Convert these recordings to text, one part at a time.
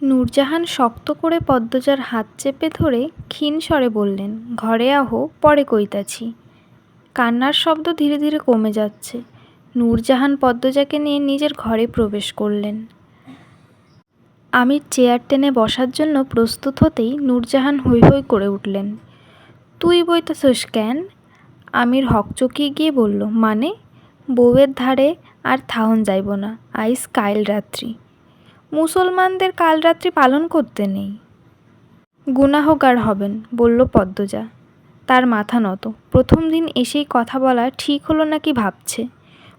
নূরজাহান শক্ত করে পদ্মজার হাত চেপে ধরে ক্ষীণ স্বরে বললেন, ঘরে আহো, পরে কইতাছি। কান্নার শব্দ ধীরে ধীরে কমে যাচ্ছে। নূরজাহান পদ্মজাকে নিয়ে নিজের ঘরে প্রবেশ করলেন। আমির চেয়ার টেনে বসার জন্য প্রস্তুত হতেই নূরজাহান হৈ হৈ করে উঠলেন। তুই বইতেছস কেন? আমির হকচকিয়ে গিয়ে বলল, মানে বউয়ের ধারে আর থাহন যাইব না, আইস কাইল রাত্রি। মুসলমানদের কাল রাত্রি পালন করতে নেই। গুনাহগার হবেন, বলল পদ্মজা। তার মাথা নত। প্রথম দিন এসেই কথা বলা ঠিক হলো নাকি ভাবছে।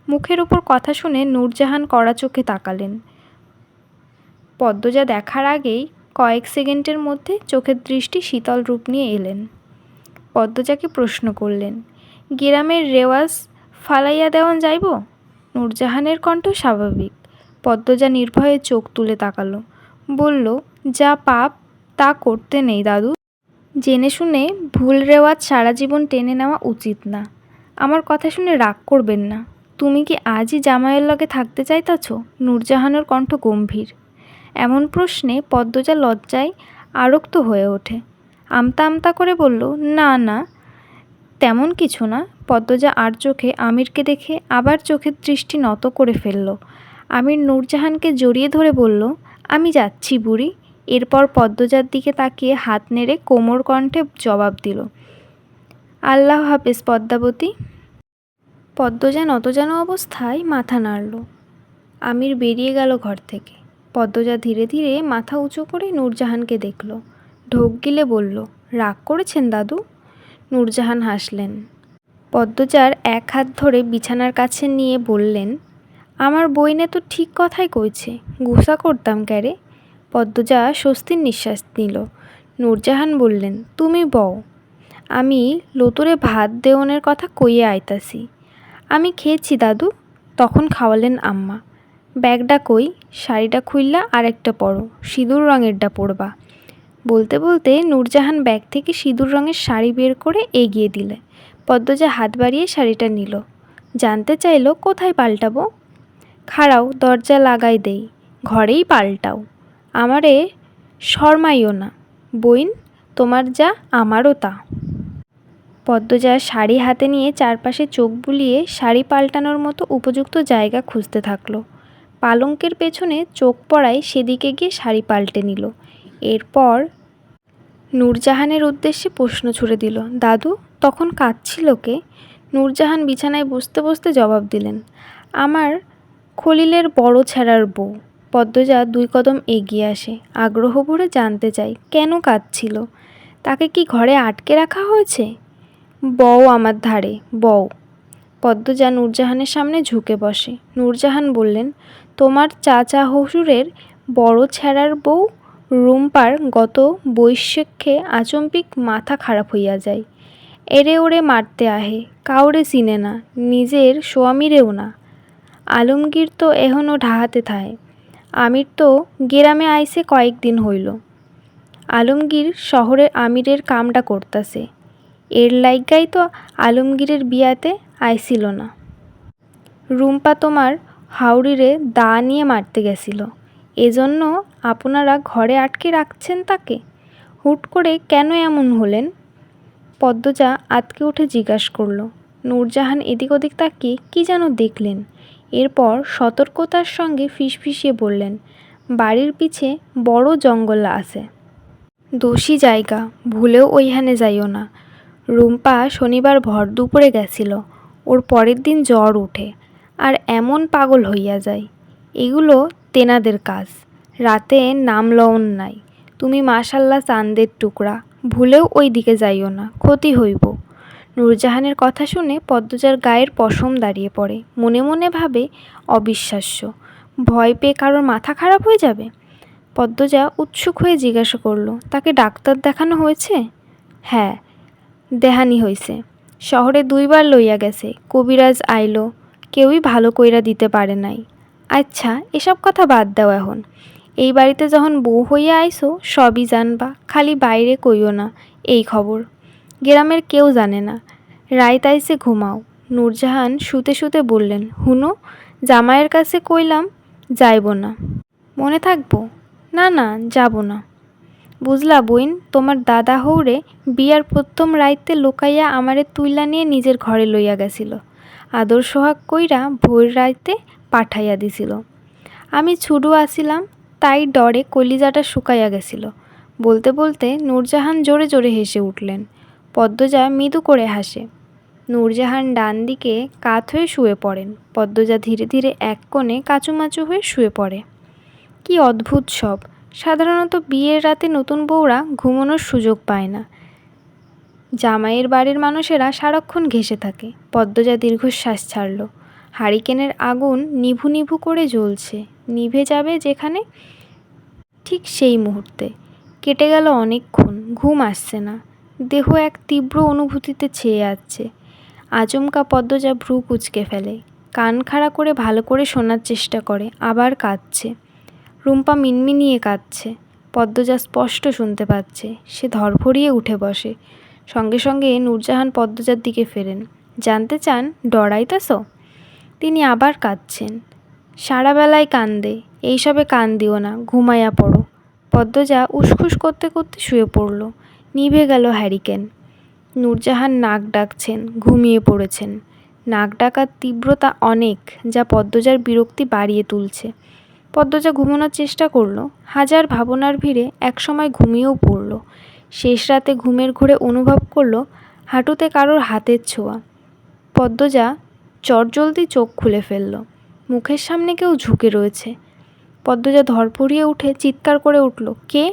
মুখের উপর কথা শুনে নূরজাহান কড়া চোখে তাকালেন। পদ্মজা দেখার আগেই কয়েক সেকেন্ডের মধ্যে চোখের দৃষ্টি শীতল রূপ নিয়ে এলেন। পদ্মজাকে প্রশ্ন করলেন, গেরামের রেওয়াজ ফালাইয়া দেওয়ান যাইব? নূরজাহানের কণ্ঠ স্বাভাবিক। পদ্মজা নির্ভয়ে চোখ তুলে তাকালো। বলল, যা পাপ তা করতে নেই দাদু। জেনে শুনে ভুল রেওয়াজ সারা জীবন টেনে নেওয়া উচিত না। আমার কথা শুনে রাগ করবেন না। তুমি কি আজই জামাইয়ের লগে থাকতে চাইতাছ? নূরজাহানের কণ্ঠ গম্ভীর। এমন প্রশ্নে পদ্মজা লজ্জায় আরক্ত হয়ে ওঠে। আমতা আমতা করে বলল, না না, তেমন কিছু না। পদ্মজা আর চোখে আমিরকে দেখে আবার চোখের দৃষ্টি নত করে ফেলল। আমির নূরজাহানকে জড়িয়ে ধরে বলল, আমি যাচ্ছি বুড়ি। এরপর পদ্মজার দিকে তাকিয়ে হাত নেড়ে কোমর কণ্ঠে জবাব দিল, আল্লাহ হাফেজ পদ্মাবতী। পদ্মজা নতজানু অবস্থায় মাথা নাড়ল। আমির বেরিয়ে গেল ঘর থেকে। পদ্মজা ধীরে ধীরে মাথা উঁচু করে নূরজাহানকে দেখল। ঢোক গিলে বলল, রাগ করেছেন দাদু? নূরজাহান হাসলেন। পদ্মজার এক হাত ধরে বিছানার কাছে নিয়ে বললেন, আমার বইনে তো ঠিক কথাই কইছে, গুসা করতাম ক্যারে। পদ্মজা স্বস্তির নিঃশ্বাস নিল। নূরজাহান বললেন, তুমি বও, আমি লতুরে ভাত দেওনের কথা কইয়ে আইতাছি। আমি খেয়েছি দাদু। তখন খাওয়ালেন আম্মা। ব্যাগটা কই? শাড়িটা খুইল্লা আর একটা পরো, সিঁদুর রঙেরটা পরবা। বলতে বলতে নূরজাহান ব্যাগ থেকে সিঁদুর রঙের শাড়ি বের করে এগিয়ে দিলে। পদ্মজা হাত বাড়িয়ে শাড়িটা নিল। জানতে চাইল, কোথায় পাল্টাবো? খাড়াও, দরজা লাগাই দেই, ঘরেই পাল্টাও। আমারে শরমাইও না বইন, তোমার যা আমারও তা। পদ্মজা শাড়ি হাতে নিয়ে চারপাশে চোখ বুলিয়ে শাড়ি পাল্টানোর মতো উপযুক্ত জায়গা খুঁজতে থাকলো। পালঙ্কের পেছনে চোখ পড়ায় সেদিকে গিয়ে শাড়ি পাল্টে নিল। এরপর নূরজাহানের উদ্দেশ্যে প্রশ্ন ছুড়ে দিল, দাদু তখন কাঁদছিল কে? নূরজাহান বিছানায় বসতে বসতে জবাব দিলেন, আমার খলিলের বড় ছেঁড়ার বউ। পদ্মজা 2 কদম এগিয়ে আসে। আগ্রহ ভরে জানতে চাই, কেন কাঁদছিল? তাকে কি ঘরে আটকে রাখা হয়েছে? বউ আমার ধারে, বউ। পদ্মজা নূরজাহানের সামনে ঝুঁকে বসে। নূরজাহান বললেন, তোমার চাচা হসুরের বড় ছেঁড়ার বউ রুম্পার গত বৈশাখে আচম্বিক মাথা খারাপ হইয়া যায়। এরে ওরে মারতে আহে, কাউরে চিনে না, নিজের সোয়ামীরেও না। আলমগীর তো এখনও ঢাহাতে থায়। আমির তো গেরামে আইসে কয়েকদিন হইল। আলমগীর শহরের আমিরের কামটা করতাছে। এর লাইগাই তো আলমগীরের বিয়াতে আইছিল না। রুম্পা তোমার হাউরিরে দা নিয়ে মারতে গেছিল। এজন্য আপনারা ঘরে আটকে রাখছেন তাকে? হুট করে কেন এমন হলেন? পদ্মজা আতকে উঠে জিজ্ঞাসা করল। নূরজাহান এদিক ওদিক তাকিয়ে কী যেন দেখলেন। এরপর সতর্কতার সঙ্গে ফিসফিসিয়ে বললেন, বাড়ির পিছে বড় জঙ্গল আছে, দোষী জায়গা, ভুলেও ওইখানে যাইও না। রুম্পা শনিবার ভর দুপুরে গেছিল। ওর পরের দিন জ্বর উঠে আর এমন পাগল হইয়া যায়। এগুলো তেনাদের কাজ। রাতে নাম লওন নাই। তুমি মাশাল্লাহ চাঁদের টুকরা, ভুলেও ওই দিকে যাইও না, ক্ষতি হইব। নূরজাহানের কথা শুনে পদ্মজার গায়ের পশম দাঁড়িয়ে পড়ে। মনে মনে ভাবে, অবিশ্বাস্য, ভয় পেয়ে কারোর মাথা খারাপ হয়ে যাবে। পদ্মজা উৎসুক হয়ে জিজ্ঞাসা করল, তাকে ডাক্তার দেখানো হয়েছে? হ্যাঁ, দেহানি হইছে। শহরে 2 বার লইয়া গেছে, কবিরাজ আইলো, কেউই ভালো কইরা দিতে পারে নাই। আচ্ছা, এসব কথা বাদ দাও এখন। এই বাড়িতে যখন বউ হইয়া আইসো সবই জানবা, খালি বাইরে কইও না এই খবর। গ্রামের কেউ জানে না। রাইত আইসে ঘুমাও। নূরজাহান শুতে শুতে বললেন, হুনো, জামাইয়ের কাছে কইলাম যাইব না, মনে থাকবো? না না, যাব না। বুঝলা বইন, তোমার দাদা হৌরে বিয়ার প্রথম রাইতে লোকাইয়া আমারে তুইলা নিয়ে নিজের ঘরে লইয়া গেছিল, আদর সোহাগ কইরা ভোর রাইতে পাঠাইয়া দিছিল। আমি ছুডু আসিলাম, তাই ডরে কলিজাটা শুকাইয়া গেছিল। বলতে বলতে নূরজাহান জোরে জোরে হেসে উঠলেন। পদ্মজা মৃদু করে হাসে। নূরজাহান ডান দিকে কাত হয়ে শুয়ে পড়েন। পদ্মজা ধীরে ধীরে এক কোণে কাচুমাচু হয়ে শুয়ে পড়ে। কি অদ্ভুত সব! সাধারণত বিয়ের রাতে নতুন বউরা ঘুমানোর সুযোগ পায় না। জামাইয়ের বাড়ির মানুষেরা সারাক্ষণ ঘেঁষে থাকে। পদ্মজা দীর্ঘশ্বাস ছাড়ল। হারিকেনের আগুন নিভু নিভু করে জ্বলছে, নিভে যাবে যেখানে, ঠিক সেই মুহূর্তে। কেটে গেল অনেকক্ষণ, ঘুম আসছে না। দেহ এক তীব্র অনুভূতিতে ছেয়ে যাচ্ছে। আচমকা পদ্মজা ভ্রু কুঁচকে ফেলে, কান খাড়া করে ভালো করে শোনার চেষ্টা করে, আবার কাঁদছে। রুম্পা মিনমিনিয়ে কাঁদছে। পদ্মজা স্পষ্ট শুনতে পাচ্ছে। সে ধরফরিয়ে উঠে বসে। সঙ্গে সঙ্গে নূরজাহান পদ্মজার দিকে ফেরেন। জানতে চান, ডরাইতাছ? তিনি আবার কাঁদছেন। সারা বেলায় কান্দে, এইসবে কান দিও না, ঘুমাইয়া পড়ো। পদ্মজা উসখুস করতে করতে শুয়ে পড়ল। নিভে গেল হ্যারিকেন। নূরজাহান নাক ডাকছেন, ঘুমিয়ে পড়েছেন। নাক ডাকার তীব্রতা অনেক, যা পদ্মজার বিরক্তি বাড়িয়ে তুলছে। পদ্মজা ঘুমানোর চেষ্টা করলো। হাজার ভাবনার ভিড়ে একসময় ঘুমিয়েও পড়ল। শেষ রাতে ঘুমের ঘোরে অনুভব করলো হাঁটুতে কারোর হাতের ছোঁয়া। পদ্মজা চটজলদি চোখ খুলে ফেলল। মুখের সামনে কেউ ঝুঁকে রয়েছে। পদ্মজা ধরফরিয়ে উঠে চিৎকার করে উঠল, কে?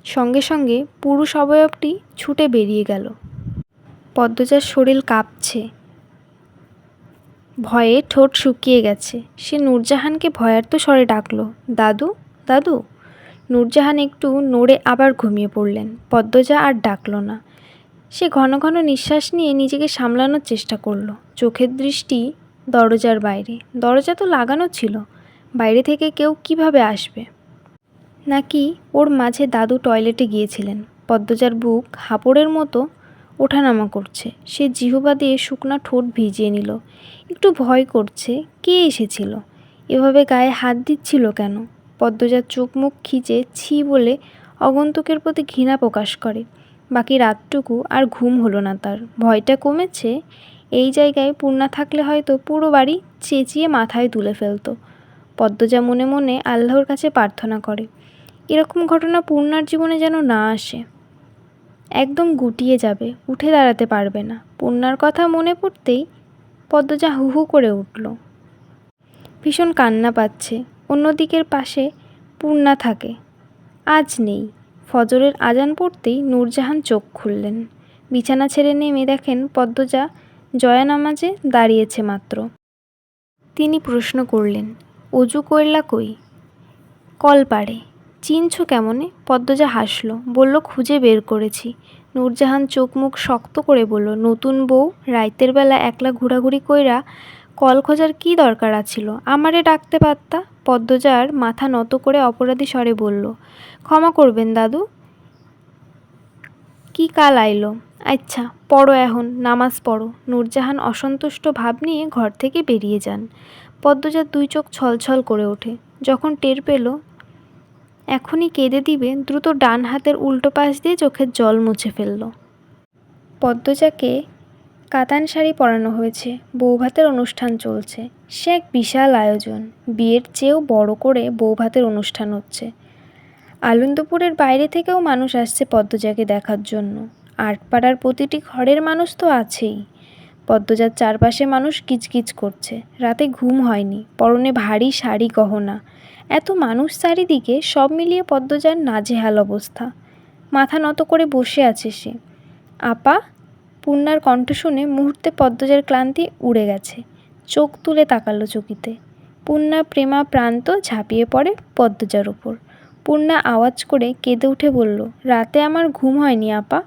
সঙ্গে সঙ্গে পুরুষ অবয়বটি ছুটে বেরিয়ে গেল। পদ্মজার শরীর কাঁপছে, ভয়ে ঠোঁট শুকিয়ে গেছে। সে নূরজাহানকে ভয়ার্ত স্বরে ডাকল, দাদু, দাদু। নূরজাহান একটু নড়ে আবার ঘুমিয়ে পড়লেন। পদ্মজা আর ডাকল না। সে ঘন ঘন নিঃশ্বাস নিয়ে নিজেকে সামলানোর চেষ্টা করলো। চোখের দৃষ্টি দরজার বাইরে। দরজা তো লাগানো ছিল। বাইরে থেকে কেউ কিভাবে আসবে? নাকি ওর মাঝে দাদু টয়লেটে গিয়েছিলেন? পদ্মজার বুক হাঁপড়ের মতো ওঠানামা করছে। সে জিহ্বা দিয়ে শুকনা ঠোঁট ভিজিয়ে নিল। একটু ভয় করছে। কে এসেছিল? এভাবে গায়ে হাত দিচ্ছিল কেন? পদ্মজার চোখ মুখ খিচে ছি বলে আগন্তুকের প্রতি ঘৃণা প্রকাশ করে। বাকি রাতটুকু আর ঘুম হলো না তার। ভয়টা কমেছে। এই জায়গায় পূর্ণা থাকলে হয়তো পুরো বাড়ি চেঁচিয়ে মাথায় তুলে ফেলতো। পদ্মজা মনে মনে আল্লাহর কাছে প্রার্থনা করে, এরকম ঘটনা পূর্ণার জীবনে যেন না আসে। একদম গুটিয়ে যাবে, উঠে দাঁড়াতে পারবে না। পূর্ণার কথা মনে পড়তেই পদ্মজা হু হু করে উঠল। ভীষণ কান্না পাচ্ছে। অন্যদিকের পাশে পূর্ণা থাকে, আজ নেই। ফজরের আজান পড়তেই নূরজাহান চোখ খুললেন। বিছানা ছেড়ে নেমে দেখেন পদ্মজা জয়ানামাজে দাঁড়িয়েছে মাত্র। তিনি প্রশ্ন করলেন, অজু কইরলা কই? কলপাড়ে। চিনছ কেমনে? পদ্মজা হাসল, বলল, খুঁজে বের করেছি। নূরজাহান চোখ মুখ শক্ত করে বলল, নতুন বউ রাইতের বেলা একলা ঘোরাঘুরি কইরা কল খোঁজার কী দরকার আছিল? আমারে ডাকতে পারতা। পদ্মজার মাথা নত করে অপরাধী স্বরে বলল, ক্ষমা করবেন দাদু। কি কাল আইলো? আচ্ছা পড়ো, এখন নামাজ পড়ো। নূরজাহান অসন্তুষ্ট ভাব নিয়ে ঘর থেকে বেরিয়ে যান। পদ্মজার দুই চোখ ছলছল করে ওঠে। যখন টের পেল এখনই কেঁদে দিবে, দ্রুত ডান হাতের উল্টো পাশ দিয়ে চোখের জল মুছে ফেলল। পদ্মজাকে কাতান শাড়ি পরানো হয়েছে। বৌভাতের অনুষ্ঠান চলছে। সে এক বিশাল আয়োজন। বিয়ের চেয়েও বড় করে বৌভাতের অনুষ্ঠান হচ্ছে। আনন্দপুরের বাইরে থেকেও মানুষ আসছে পদ্মজাকে দেখার জন্য। আটপাড়ার প্রতিটি ঘরের মানুষ তো আছেই। পদ্মজার চারপাশে মানুষ কিচকিচ করছে। রাতে ঘুম হয়নি। পরনে ভারী শাড়ি গহনা। এত মানুষ চারিদিকে, সব মিলিয়ে পদ্মজার নাজেহাল অবস্থা। মাথা নত করে বসে আছে সে। আপা! পূর্ণার কণ্ঠ শুনে মুহূর্তে পদ্মজার ক্লান্তি উড়ে গেছে। চোখ তুলে তাকালো চকিতে। পূর্ণা প্রেমা প্রান্ত ঝাঁপিয়ে পড়ে পদ্মজার ওপর। পূর্ণা আওয়াজ করে কেঁদে উঠে বলল, রাতে আমার ঘুম হয়নি আপা।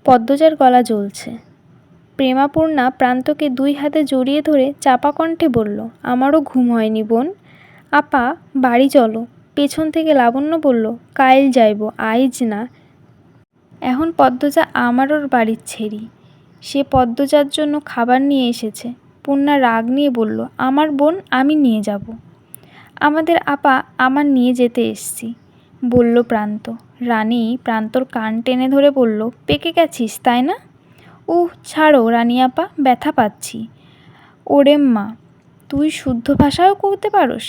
পদ্মজার গলা জ্বলছে। প্রেমা পূর্ণা প্রান্তকে দুই হাতে জড়িয়ে ধরে চাপা কণ্ঠে বলল, আমারও ঘুম হয়নি বোন। আপা বাড়ি চলো। পেছন থেকে লাবণ্য বলল, কাইল যাইব, আইজ না। এখন পদ্মজা আমারও বাড়ির ছেড়ি। সে পদ্মজার জন্য খাবার নিয়ে এসেছে। পূর্ণা রাগ নিয়ে বলল, আমার বোন, আমি নিয়ে যাব। আমাদের আপা আমার নিয়ে যেতে এসছি, বলল প্রান্ত। রানী প্রান্তর কান টেনে ধরে বলল, পেকে গেছিস তাই না? ছাড়ো রানী আপা, ব্যথা পাচ্ছি। ওরে মা, তুই শুদ্ধ ভাষাও কইতে পারস?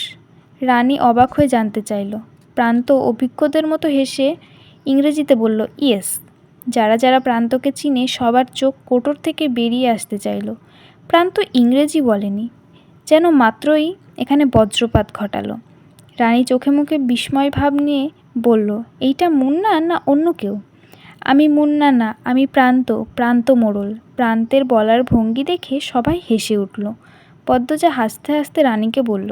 রানী অবাক হয়ে জানতে চাইল। প্রান্ত অভিজ্ঞদের মতো হেসে ইংরেজিতে বলল, ইয়েস। যারা যারা প্রান্তকে চিনে সবার চোখ কোটর থেকে বেরিয়ে আসতে চাইল। প্রান্ত ইংরেজি বলেনি, যেন মাত্রই এখানে বজ্রপাত ঘটালো। রানী চোখে মুখে বিস্ময় ভাব নিয়ে বলল, এইটা মুন্না না অন্য কেউ? আমি মুন্না না, আমি প্রান্ত, প্রান্ত মোড়ল। প্রান্তের বলার ভঙ্গি দেখে সবাই হেসে উঠল। পদ্মজা হাসতে হাসতে রানীকে বলল,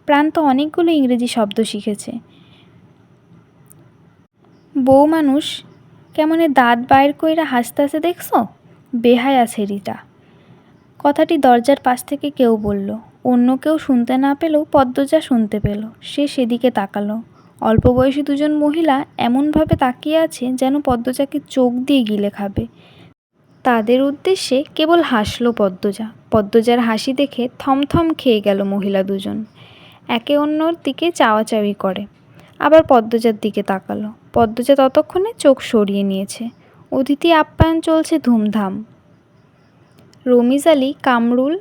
প্রান্ত অনেকগুলো ইংরেজি শব্দ শিখেছে। বউ মানুষ কেমনে দাঁত বাইর কইরা হাসতে হাসতে দেখছো? বেহায়া ছেড়িটা। কথাটি দরজার পাশ থেকে কেউ বলল। অন্য কেউ শুনতে না পেলেও পদ্মজা শুনতে পেল। সে সেদিকে তাকালো। অল্প বয়সী দুজন মহিলা এমনভাবে তাকিয়ে আছে যেন পদ্মজাকে চোখ দিয়ে গিলে খাবে। তাদের উদ্দেশ্যে কেবল হাসল পদ্মজা। পদ্মজার হাসি দেখে থমথম খেয়ে গেল মহিলা দুজন। একে অন্যর দিকে চাওয়াচাওয়ি করে, আবার পদ্মজার দিকে তাকালো। পদ্মজা ততক্ষণে চোখ সরিয়ে নিয়েছে। অতিথি আপ্যায়ন চলছে ধুমধাম। রমিজ আলী, কামরুল,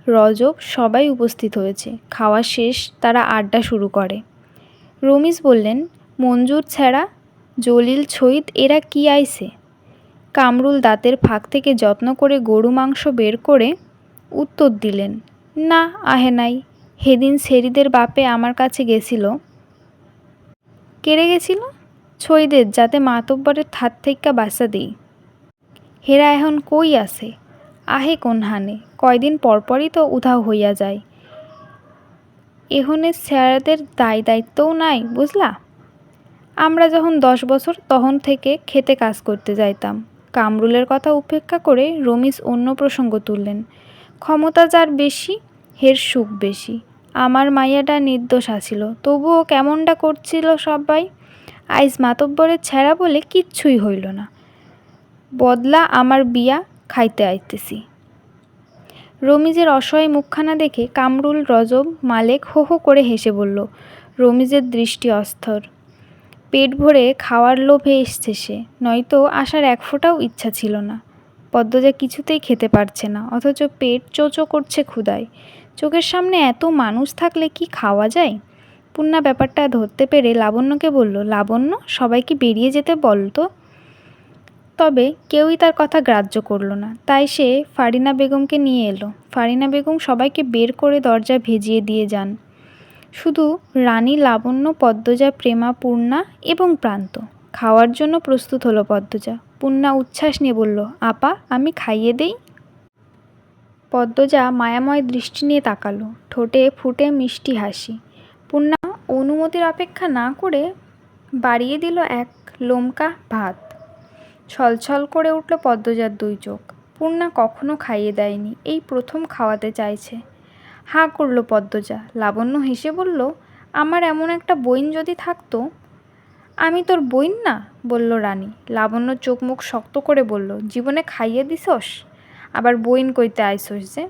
রজব সবাই উপস্থিত হয়েছে। খাওয়া শেষ, তারা আড্ডা শুরু করে। রমিজ বললেন, মঞ্জুর ছেঁড়া, জলিল, ছৈদ এরা কি আইছে? কামরুল দাঁতের ফাঁক থেকে যত্ন করে গরু মাংস বের করে উত্তর দিলেন, না আহে নাই, হেদিন সেরিদের বাপে আমার কাছে গেছিল। কেড়ে গেছিল? ছৈদের, যাতে মাতব্বরের হাত থেইক্কা বাঁচা দিই। হেরা এখন কই আছে? আহে কোন হানে, কয়দিন পরপরই তো উধাও হইয়া যায়। এহনের ছেঁড়াদের দায় দায়িত্বও নাই, বুঝলা? আমরা যখন 10 বছর তখন থেকে খেতে কাজ করতে যাইতাম। কামরুলের কথা উপেক্ষা করে রমিজ অন্য প্রসঙ্গ তুললেন। ক্ষমতা যার বেশি, হের সুখ বেশি। আমার মাইয়াটা নির্দোষ আছিল, তবুও কেমনটা করছিল সবাই। আইজ মাতব্বরের ছেঁড়া বলে কিচ্ছুই হইল না। বদলা আমার বিয়া খাইতে আইতেছি। রমিজের অসহায় মুখখানা দেখে কামরুল, রজব, মালেক হো হো করে হেসে বলল। রমিজের দৃষ্টি অস্থির। পেট ভরে খাওয়ার লোভে এসছে সে, নয়তো আসার এক ফোঁটাও ইচ্ছা ছিল না। পদ্মজা কিছুতেই খেতে পারছে না, অথচ পেট চোচো করছে ক্ষুধায়। চোখের সামনে এত মানুষ থাকলে কি খাওয়া যায়? পূর্ণা ব্যাপারটা ধরতে পেরে লাবণ্যকে বলল, লাবণ্য, সবাইকে বেরিয়ে যেতে বলতো। তবে কেউই তার কথা গ্রাহ্য করল না। তাই সে ফারিনা বেগমকে নিয়ে এলো। ফারিনা বেগম সবাইকে বের করে দরজা ভেজিয়ে দিয়ে যান। শুধু রানী, লাবণ্য, পদ্মজা, প্রেমা, পূর্ণা এবং প্রান্ত। খাওয়ার জন্য প্রস্তুত হলো পদ্মজা। পূর্ণা উচ্ছ্বাস নিয়ে বলল, আপা, আমি খাইয়ে দেই? পদ্মজা মায়াময় দৃষ্টি নিয়ে তাকালো। ঠোঁটে ফুটে মিষ্টি হাসি। পূর্ণা অনুমতির অপেক্ষা না করে বাড়িয়ে দিল এক লোমকা ভাত। ছলছল করে উঠল পদ্মজার দুই চোখ। পূর্ণা কখনো খাইয়ে দেয়নি, এই প্রথম খাওয়াতে চাইছে। হাঁ করল পদ্মজা। লাবণ্য হেসে বলল, আমার এমন একটা বইন যদি থাকতো। আমি তোর বইন না, বলল রানী। লাবণ্য চোখ মুখ শক্ত করে বলল, জীবনে খাইয়ে দিছস, আবার বইন কইতে আইসস যে?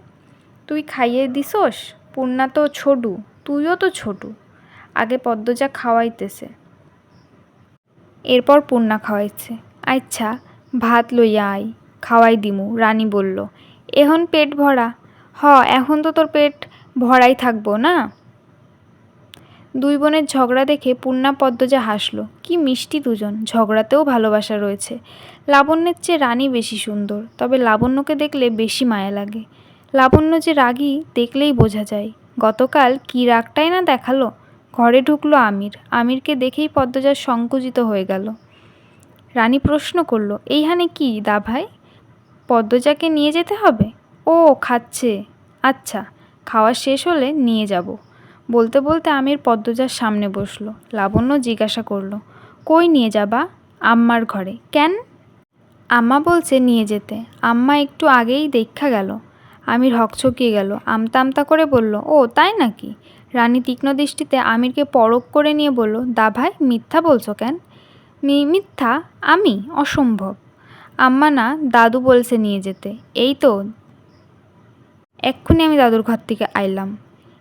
তুই খাইয়ে দিছস? পূর্ণা তো ছোটু, তুইও তো ছোটু। আগে পদ্মজা খাওয়াইতেছে, এরপর পূর্ণা খাওয়াইছে। আচ্ছা, ভাত লইয়া আই, খাওয়াই দিমু, রানী বলল। এখন পেট ভরা? এখন তো তোর পেট ভরাই থাকবো না? দুই বোনের ঝগড়া দেখে পূর্ণা, পদ্মজা হাসল। কি মিষ্টি দুজন, ঝগড়াতেও ভালোবাসা রয়েছে। লাবণ্যের চেয়ে রানী বেশি সুন্দর, তবে লাবণ্যকে দেখলে বেশি মায়া লাগে। লাবণ্য যে রাগী দেখলেই বোঝা যায়। গতকাল কি রাগটাই না দেখালো। ঘরে ঢুকলো আমির। আমিরকে দেখেই পদ্মজা সংকুচিত হয়ে গেল। রানী প্রশ্ন করল, এইখানে কি দা ভাই? পদ্মজাকে নিয়ে যেতে হবে? ও খাচ্ছে, আচ্ছা, খাওয়া শেষ হলে নিয়ে যাব। বলতে বলতে আমির পদ্মজার সামনে বসলো। লাবণ্য জিজ্ঞাসা করল, কই নিয়ে যাবা? আম্মার ঘরে। কেন? আম্মা বলছে নিয়ে যেতে। আম্মা একটু আগেই দেখা গেল। আমির হকচকিয়ে গেল। আমতা আমতা করে বলল, ও তাই নাকি? রানী তীক্ষ্ণ দৃষ্টিতে আমিরকে পরখ করে নিয়ে বলল, দা ভাই, মিথ্যা বলছো কেন? মিথ্যা? আমি? অসম্ভব। আম্মা না, দাদু বলছে নিয়ে যেতে। এই তো এক্ষুনি আমি দাদুর ঘর থেকে আইলাম।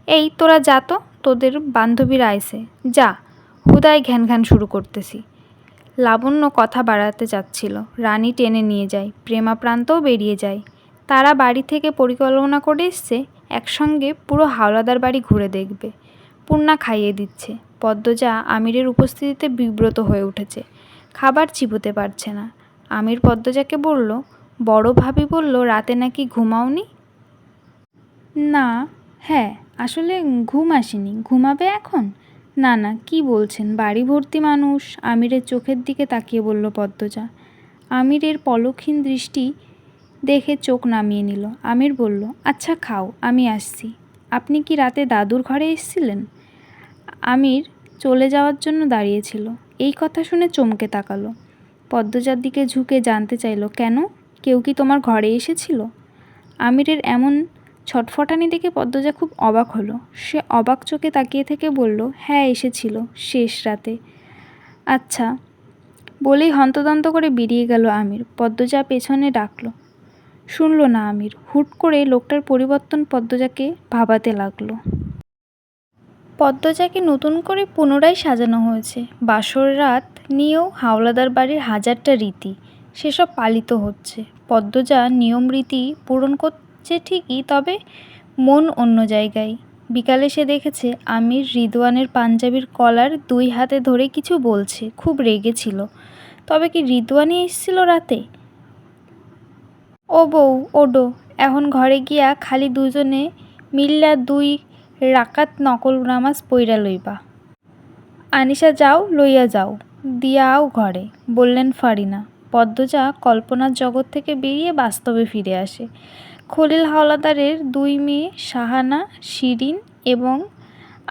এই তোরা যা তো, তোদের বান্ধবীরা আইসে, যা হুদায় ঘ্যান ঘ্যান শুরু করতেছি। লাবণ্য কথা বাড়াতে চাচ্ছিল, রানী টেনে নিয়ে যায়, প্রেমাপ্রান্তও বেরিয়ে যায়। তারা বাড়ি থেকে পরিকল্পনা করে এসছে একসঙ্গে পুরো হাওলাদার বাড়ি ঘুরে দেখবে। পূর্ণা খাইয়ে দিচ্ছে। পদ্মজা আমিরের উপস্থিতিতে বিব্রত হয়ে উঠেছে, খাবার চিবোতে পারছে না। আমির পদ্মজাকে বলল, বড় ভাবি বলল রাতে নাকি ঘুমাওনি। না, হ্যাঁ, আসলে ঘুম আসেনি। ঘুমাবে এখন? না না, কি বলছেন, বাড়ি ভর্তি মানুষ। আমিরের চোখের দিকে তাকিয়ে বলল পদ্মজা। আমিরের পলকহীন দৃষ্টি দেখে চোখ নামিয়ে নিল। আমির বলল, আচ্ছা খাও, আমি আসছি। আপনি কি রাতে দাদুর ঘরে এসেছিলেন? আমির চলে যাওয়ার জন্য দাঁড়িয়েছিল। এই কথা শুনে চমকে তাকালো। পদ্মজার দিকে ঝুঁকে জানতে চাইল, কেন, কেউ কি তোমার ঘরে এসেছিল? আমিরের এমন ছটফটানি দেখে পদ্মজা খুব অবাক হলো। সে অবাক চোখে তাকিয়ে থেকে বলল, হ্যাঁ এসেছিল, শেষ রাতে। আচ্ছা বলেই হন্তদন্ত করে বেরিয়ে গেল আমির। পদ্মজা পেছনে ডাকলো, শুনল না আমির। হুট করে লোকটার পরিবর্তন পদ্মজাকে ভাবাতে লাগলো। পদ্মজাকে নতুন করে পুনরায় সাজানো হয়েছে। বাসর রাত নিয়েও হাওলাদার বাড়ির হাজারটা রীতি, সেসব পালিত হচ্ছে। পদ্মজা নিয়ম রীতি পূরণ করছে ঠিকই, তবে মন অন্য জায়গায়। বিকালে সে দেখেছে আমির রিদওয়ানের পাঞ্জাবির কলার দুই হাতে ধরে কিছু বলছে, খুব রেগেছিল। তবে কি রিদওয়ানই এসেছিল রাতে? ও বউ, ওডো, এখন ঘরে গিয়া খালি দুজনে মিল্লা 2 রাকাত নকল নামাজ পইরা লইবা। আনিশা যাও, লইয়া যাও, দিয়া আও ঘরে, বললেন ফারিনা। পদ্মজা কল্পনার জগৎ থেকে বেরিয়ে বাস্তবে ফিরে আসে। খলিল হাওলাদারের 2 মেয়ে সাহানা, শিরিন এবং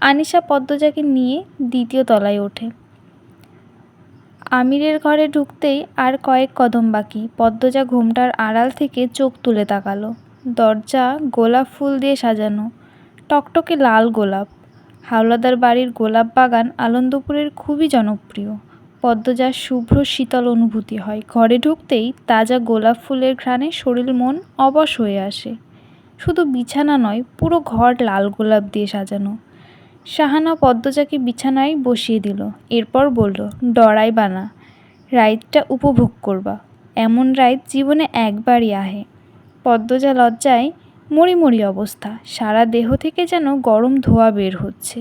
আনিশা পদ্মজাকে নিয়ে 2য় তলায় ওঠে। আমিরের ঘরে ঢুকতেই আর কয়েক কদম বাকি। পদ্মজা ঘোমটার আড়াল থেকে চোখ তুলে তাকালো। দরজা গোলাপ ফুল দিয়ে সাজানো, টকটকে লাল গোলাপ। হাওলাদার বাড়ির গোলাপ বাগান আনন্দপুরের খুবই জনপ্রিয়। পদ্মজার শুভ্র শীতল অনুভূতি হয়। ঘরে ঢুকতেই তাজা গোলাপ ফুলের ঘ্রাণে শরীর মন অবশ হয়ে আসে। শুধু বিছানা নয়, পুরো ঘর লাল গোলাপ দিয়ে সাজানো। সাহানা পদ্মজাকে বিছানায় বসিয়ে দিল। এরপর বলল, ডরাইবা না, রাইতটা উপভোগ করবা। এমন রাইত জীবনে একবারই আহে। পদ্মজা লজ্জায় মরি মরি অবস্থা, সারা দেহ থেকে যেন গরম ধোঁয়া বের হচ্ছে।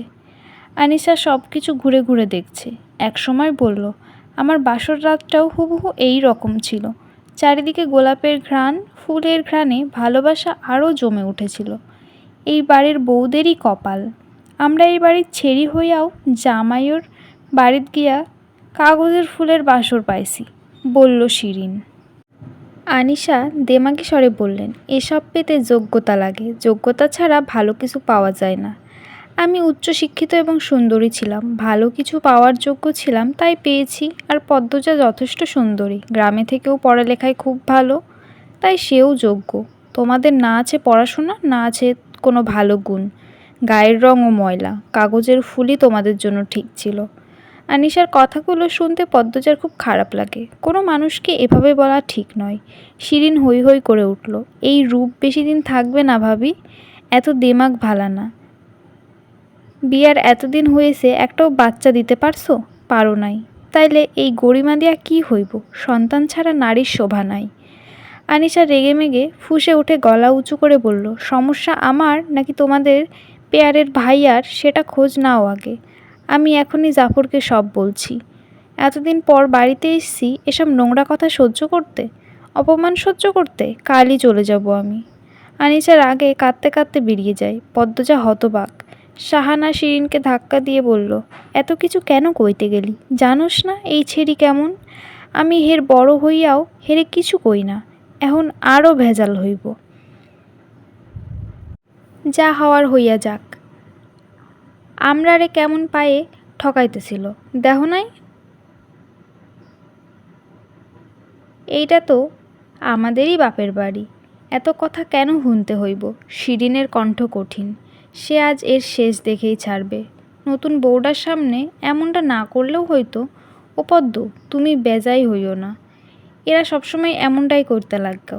আনিশা সব কিছু ঘুরে ঘুরে দেখছে। একসময় বলল, আমার বাসর রাতটাও হুবহু এই রকম ছিল। চারিদিকে গোলাপের ঘ্রাণ, ফুলের ঘ্রাণে ভালোবাসা আরও জমে উঠেছিল। এই বাড়ির বউদেরই কপাল। আমরা এই বাড়ির ছেড়ি হইয়াও জামাইয়ের বাড়িত গিয়া কাগজের ফুলের বাসর পাইছি, বলল শিরিন। আনিশা দেমাগী স্বরে বললেন, এসব পেতে যোগ্যতা লাগে, যোগ্যতা ছাড়া ভালো কিছু পাওয়া যায় না। আমি উচ্চশিক্ষিত এবং সুন্দরী ছিলাম, ভালো কিছু পাওয়ার যোগ্য ছিলাম, তাই পেয়েছি। আর পদ্মজা যথেষ্ট সুন্দরী, গ্রামে থেকেও পড়ালেখায় খুব ভালো, তাই সেও যোগ্য। তোমাদের না আছে পড়াশোনা, না আছে কোনো ভালো গুণ, গায়ের রঙও ময়লা, কাগজের ফুলই তোমাদের জন্য ঠিক ছিল। আনিশার কথাগুলো শুনতে পদ্মজার খুব খারাপ লাগে। কোনো মানুষকে এভাবে বলা ঠিক নয়। শিরিন হৈ হৈ করে উঠল, এই রূপ বেশি দিন থাকবে না ভাবি, এত দেমাগ ভালা না। বিয়ার এতদিন হয়েছে, একটাও বাচ্চা দিতে পারছো? পারো নাই, তাইলে এই গরিমা দিয়া কি হইব? সন্তান ছাড়া নারীর শোভা নাই। আনিশা রেগেমেগে ফুঁসে উঠে গলা উঁচু করে বলল, সমস্যা আমার নাকি তোমাদের পেয়ারের ভাইয়ার, সেটা খোঁজ নাও আগে। আমি এখনই জাফরকে সব বলছি। এতদিন পর বাড়িতে এসেছি এসব নোংরা কথা সহ্য করতে, অপমান সহ্য করতে? কালই চলে যাব আমি। আনিশার আগে কাঁদতে কাঁদতে বেরিয়ে যায়। পদ্মজা হতবাক। সাহানা শিরিনকে ধাক্কা দিয়ে বলল, এত কিছু কেন কইতে গেলি? জানোস না এই ছেড়ি কেমন? আমি হের বড় হইয়াও হেরে কিছু কই না, এখন আরও ভেজাল হইব। যা হওয়ার হইয়া যাক। আমরারে কেমন পায়ে ঠকাইতেছিল দেহ নাই? এইটা তো আমাদেরই বাপের বাড়ি, এত কথা কেন শুনতে হইব? শিরিনের কণ্ঠ কঠিন। সে আজ এর শেষ দেখেই ছাড়বে। নতুন বউডার সামনে এমনটা না করলেও হয়তো। ও পদ্ম, তুমি বেজাই হইও না, এরা সবসময় এমনটাই করতে লাগলো।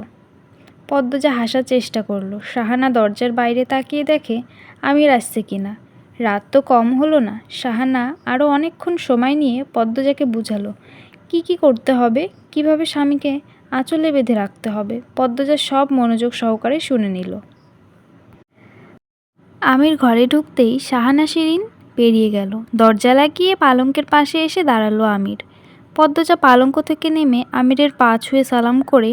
পদ্মজা হাসার চেষ্টা করলো। সাহানা দরজার বাইরে তাকিয়ে দেখে আমির আসছে কিনা। রাত তো কম হলো না। সাহানা আরও অনেকক্ষণ সময় নিয়ে পদ্মজাকে বুঝালো কি করতে হবে, কিভাবে স্বামীকে আঁচলে বেঁধে রাখতে হবে। পদ্মজা সব মনোযোগ সহকারে শুনে নিল। আমির ঘরে ঢুকতেই সাহানা শিরিন বেরিয়ে গেল। দরজা লাগিয়ে পালঙ্কের পাশে এসে দাঁড়ালো আমির। পদ্মজা পালঙ্ক থেকে নেমে আমিরের পা ছুঁয়ে সালাম করে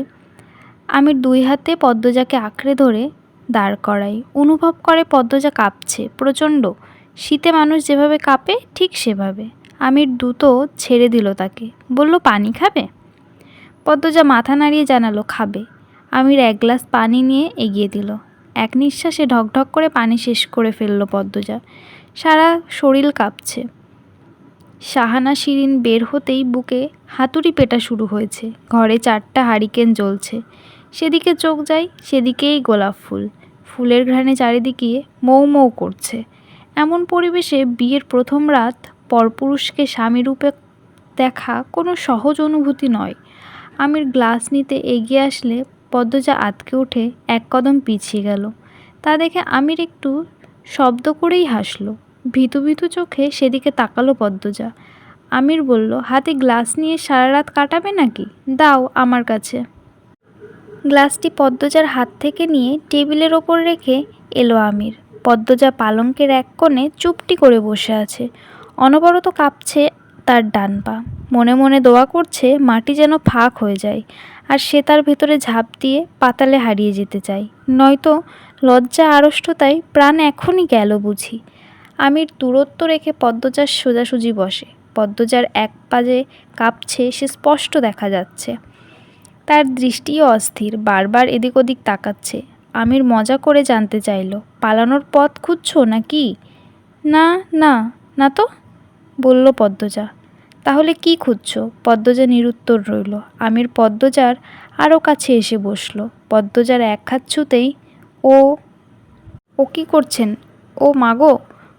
আমির 2 হাতে পদ্মজাকে আঁকড়ে ধরে দাঁড় করাই। অনুভব করে পদ্মজা কাঁপছে প্রচণ্ড। শীতে মানুষ যেভাবে কাঁপে ঠিক সেভাবে। আমির দ্রুত ছেড়ে দিল তাকে, বলল, পানি খাবে? পদ্মজা মাথা নাড়িয়ে জানালো খাবে। আমির 1 গ্লাস পানি নিয়ে এগিয়ে দিল। এক নিঃশ্বাসে ঢকঢক করে পানি শেষ করে ফেলল পদ্মজা। সারা শরীর কাঁপছে। সাহানা শিরিন বের হতেই বুকে হাতুড়ি পেটা শুরু হয়েছে। ঘরে 4টা হারিকেন জ্বলছে। সেদিকে চোখ যায়, সেদিকেই গোলাপ ফুল। ফুলের ঘ্রাণে চারিদিকে মৌ মৌ করছে। এমন পরিবেশে বিয়ের প্রথম রাত পরপুরুষকে স্বামীরূপে দেখা কোনো সহজ অনুভূতি নয়। আমির গ্লাস নিতে এগিয়ে আসলে পদ্মজা আঁতকে উঠে 1 কদম পিছিয়ে গেল। তা দেখে আমির একটু শব্দ করেই হাসল। ভীতু ভীতু চোখে সেদিকে তাকালো পদ্মজা। আমির বলল, হাতে গ্লাস নিয়ে সারা রাত কাটাবে নাকি? দাও আমার কাছে। গ্লাসটি পদ্মজার হাত থেকে নিয়ে টেবিলের ওপর রেখে এলো আমির। পদ্মজা পালঙ্কের এক কোণে চুপটি করে বসে আছে। অনবরত কাঁপছে তার ডান পা। মনে মনে দোয়া করছে মাটি যেন ফাঁক হয়ে যায়, আর সে তার ভেতরে ঝাঁপ দিয়ে পাতালে হারিয়ে যেতে চায়। নয়তো লজ্জা আড়ষ্টতায় প্রাণ এখনই গেল বুঝি। আমির দূরত্ব রেখে পদ্মজার সোজাসুজি বসে। পদ্মজার এক পা যে কাঁপছে সে স্পষ্ট দেখা যাচ্ছে। তার দৃষ্টিও অস্থির, বারবার এদিক ওদিক তাকাচ্ছে। আমির মজা করে জানতে চাইল, পালানোর পথ খুঁজছো নাকি? না না না তো, বলল পদ্মজা। তাহলে কি খুঁজছো? পদ্মজা নিরুত্তর রইল। আমির পদ্মজার আরও কাছে এসে বসল। পদ্মজার এক হাত ছুঁতেই ও কি করছেন? ও মাগো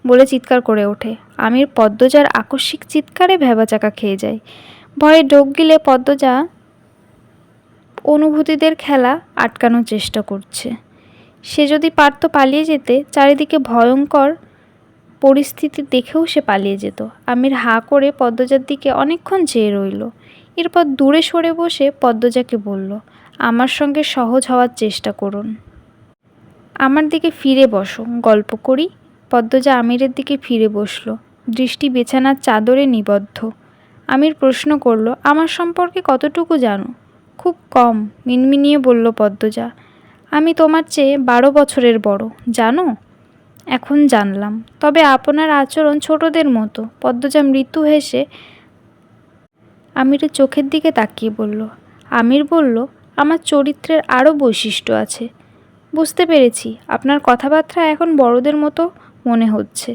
বলে চিৎকার করে ওঠে। আমির পদ্মজার আকস্মিক চিৎকারে ভ্যাবাচাকা খেয়ে যায়। ভয়ে ঢোক গিলে পদ্মজা অনুভূতিদের খেলা আটকানোর চেষ্টা করছে। সে যদি পারত পালিয়ে যেতে, চারিদিকে ভয়ঙ্কর পরিস্থিতি দেখেও সে পালিয়ে যেত। আমির হাঁ করে পদ্মজার দিকে অনেকক্ষণ চেয়ে রইল। এরপর দূরে সরে বসে পদ্মজাকে বলল, আমার সঙ্গে সহজ হওয়ার চেষ্টা করুন। আমার দিকে ফিরে বসো, গল্প করি। পদ্মজা আমিরের দিকে ফিরে বসল, দৃষ্টি বিছানার চাদরে নিবদ্ধ। আমির প্রশ্ন করল, আমার সম্পর্কে কতটুকু জানো? খুব কম, মিনমিনিয়ে বলল পদ্মজা। আমি তোমার চেয়ে 12 বছরের বড়, জানো? এখন জানলাম। তবে আপনার আচরণ ছোটদের মতো। পদ্মজা মৃদু হেসে আমিরের চোখের দিকে তাকিয়ে বলল। আমির বলল, আমার চরিত্রের আরও বৈশিষ্ট্য আছে। বুঝতে পেরেছি। আপনার কথাবার্তা এখন বড়দের মতো মনে হচ্ছে।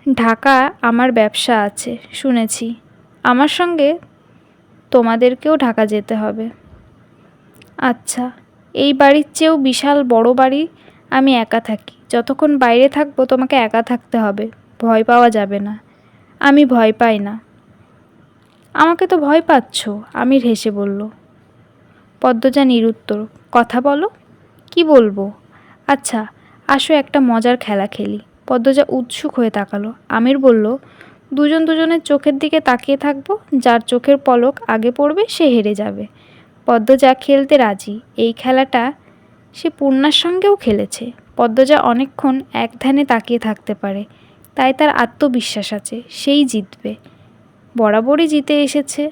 ঢাকা আমার ব্যবসা আছে শুনেছি। আমার সঙ্গে তোমাদেরকেও ঢাকা যেতে হবে। আচ্ছা, এই বাড়ির চেয়েও বিশাল বড় বাড়ি। আমি একা থাকি। যতক্ষণ বাইরে থাকবো তোমাকে একা থাকতে হবে, ভয় পাওয়া যাবে না। আমি ভয় পাই না। আমাকে তো ভয় পাচ্ছ, আমির হেসে বলল। পদ্মজা নিরুত্তর। কথা বলো। কি বলবো? আচ্ছা আসো একটা মজার খেলা খেলি। পদ্মজা উৎসুক হয়ে তাকালো। আমির বলল, দুজন দুজনের চোখের দিকে তাকিয়ে থাকবো। যার চোখের পলক আগে পড়বে সে হেরে যাবে। পদ্মজা খেলতে রাজি। এই খেলাটা সে পূর্ণার সঙ্গেও খেলেছে। পদ্মজা অনেকক্ষণ এক ধ্যানে তাকিয়ে থাকতে পারে, তাই তার আত্মবিশ্বাস আছে সেই জিতবে। বরাবরই জিতে এসেছে।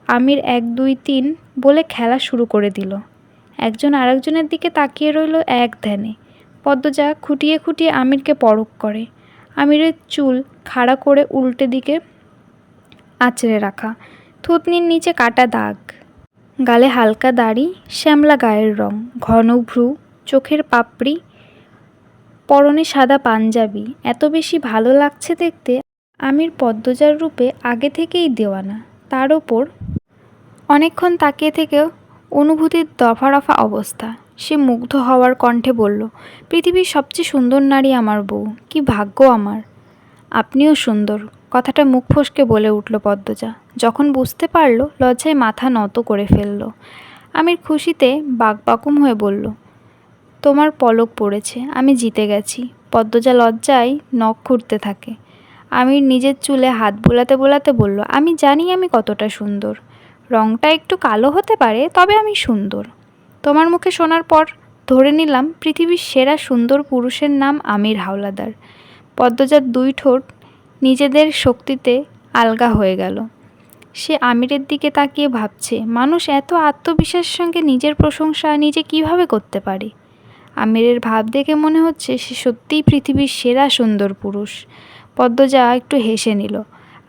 আমির 1 2 3 বলে খেলা শুরু করে দিল। একজন আরেকজনের দিকে তাকিয়ে রইল এক ধ্যানে। পদ্মজা খুঁটিয়ে খুঁটিয়ে আমিরকে পরখ করে। আমিরের চুল খাড়া করে উল্টে দিকে আঁচড়ে রাখা, থুতনির নিচে কাটা দাগ, গালে হালকা দাড়ি, শ্যামলা গায়ের রং, ঘন ভ্রু, চোখের পাপড়ি, পরনে সাদা পাঞ্জাবি। এত বেশি ভালো লাগছে দেখতে। আমির পদ্মজার রূপে আগে থেকেই দেওয়ানা। তার ওপর অনেকক্ষণ তাকিয়ে থেকেও অনুভূতির দফা রফা অবস্থা। সে মুগ্ধ হওয়ার কণ্ঠে বলল, পৃথিবীর সবচেয়ে সুন্দর নারী আমার বউ। কি ভাগ্য আমার। আপনিও সুন্দর, কথাটা মুখ ফসকে বলে উঠল পদ্মজা। যখন বুঝতে পারল, লজ্জায় মাথা নত করে ফেলল। আমির খুশিতে বাকবাকুম হয়ে বলল, তোমার পলক পড়েছে, আমি জিতে গেছি। পদ্মজা লজ্জায় নখ খুঁড়তে থাকে। আমির নিজের চুলে হাত বোলাতে বোলাতে বলল, আমি জানি আমি কতটা সুন্দর। রংটা একটু কালো হতে পারে, তবে আমি সুন্দর। তোমার মুখে শোনার পর ধরে নিলাম পৃথিবীর সেরা সুন্দর পুরুষের নাম আমির হাওলাদার। পদ্মজার দুই ঠোঁট নিজেদের শক্তিতে আলগা হয়ে গেল। সে আমিরের দিকে তাকিয়ে ভাবছে, মানুষ এত আত্মবিশ্বাসের সঙ্গে নিজের প্রশংসা নিজে কিভাবে করতে পারে। আমিরের ভাব দেখে মনে হচ্ছে সে সত্যিই পৃথিবীর সেরা সুন্দর পুরুষ। পদ্মজা একটু হেসে নিল।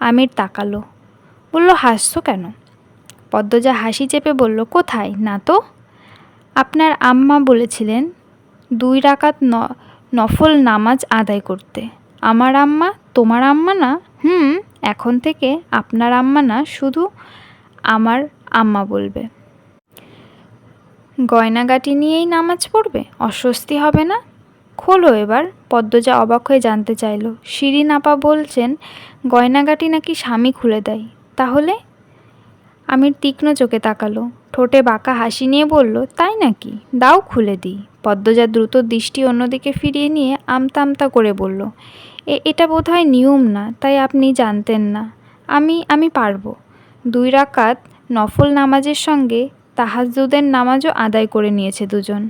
আমির তাকালো, বলল, হাসছো কেন? পদ্মজা হাসি চেপে বলল, কোথায় না তো। আপনার আম্মা বলেছিলেন 2 রাকাত নফল নামাজ আদায় করতে। আমার আম্মা? তোমার আম্মা না? এখন থেকে আপনার আম্মা না, শুধু আমার আম্মা বলবে। গয়নাগাটি নিয়েই নামাজ পড়বে? অস্বস্তি হবে না? খোলো এবার। পদ্মজা অবাক হয়ে জানতে চাইল। শিরিন আপা বলছেন গয়নাগাটি নাকি স্বামী খুলে দেয়। তাহলে? আমির তীক্ষ্ণ চোখে তাকালো, ঠোঁটে বাঁকা হাসি নিয়ে বলল, তাই নাকি? দাও খুলে দিই। পদ্মজা দ্রুত দৃষ্টি অন্যদিকে ফিরিয়ে নিয়ে আমতা আমতা করে বলল, এটা বোধহয় নিয়ম না, তাই আপনি জানতেন না। আমি পারবো। 2 রাকাত নফল নামাজের সঙ্গে তাহাজ্জুদের নামাজও আদায় করে নিয়েছে দুজন।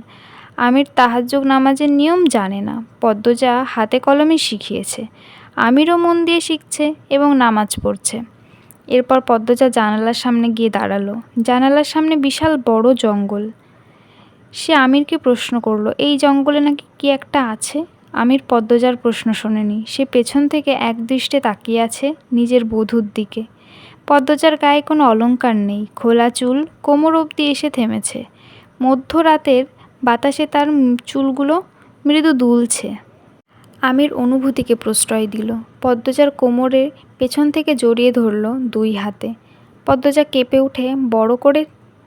আমির তাহাজ্জুদ নামাজের নিয়ম জানে না, পদ্মজা হাতে কলমে শিখিয়েছে। আমিরও মন দিয়ে শিখছে এবং নামাজ পড়ছে। এরপর পদ্মজা জানালার সামনে গিয়ে দাঁড়ালো। জানালার সামনে বিশাল বড় জঙ্গল। সে আমিরকে প্রশ্ন করলো, এই জঙ্গলে নাকি কি একটা আছে? আমির পদ্মজার প্রশ্ন শোনেনি। সে পেছন থেকে একদৃষ্টে তাকিয়ে আছে নিজের বধূর দিকে। পদ্মজার গায়ে কোনো অলংকার নেই, খোলা চুল কোমর অবধি এসে থেমেছে। মধ্যরাতের বাতাসে তার চুলগুলো মৃদু দুলছে। আমির অনুভূতিকে প্রশ্রয় দিল। পদ্মজার কোমরে পেছন থেকে জড়িয়ে ধরল 2 হাতে। পদ্মজা কেঁপে উঠে বড় করে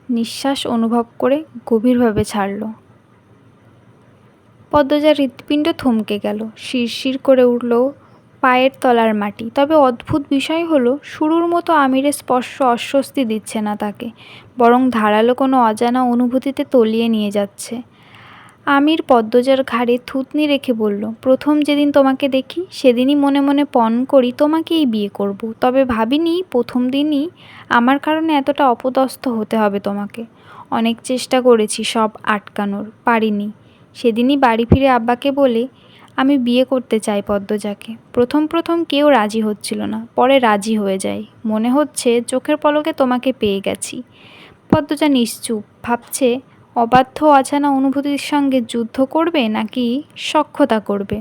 নিঃশ্বাস অনুভব করে গভীরভাবে ছাড়ল। পদ্মজার হৃৎপিণ্ড থমকে গেল। শিরশির করে উঠল পায়ের তলার মাটি। তবে অদ্ভুত বিষয় হলো, শুরুর মতো আমিরের স্পর্শ অস্বস্তি দিচ্ছে না তাকে, বরং ধারালো কোনো অজানা অনুভূতিতে তলিয়ে নিয়ে যাচ্ছে। আমির পদ্মজার ঘাড়ে থুতনি রেখে বলল, প্রথম যেদিন তোমাকে দেখি সেদিনই মনে মনে পণ করি তোমাকেই বিয়ে করব। তবে ভাবিনি প্রথম দিনই আমার কারণে এতটা অপদস্থ হতে হবে তোমাকে। অনেক চেষ্টা করেছি সব আটকানোর, পারিনি। সেদিনই বাড়ি ফিরে আব্বাকে বলে আমি বিয়ে করতে চাই পদ্মজাকে। প্রথম কেউ রাজি হচ্ছিল না, পরে রাজি হয়ে যায়। মনে হচ্ছে চোখের পলকে তোমাকে পেয়ে গেছি। পদ্মজা নিশ্চুপ, ভাবছে অবাধ্য অজানা অনুভূতির সঙ্গে যুদ্ধ করবে নাকি সখ্যতা করবে।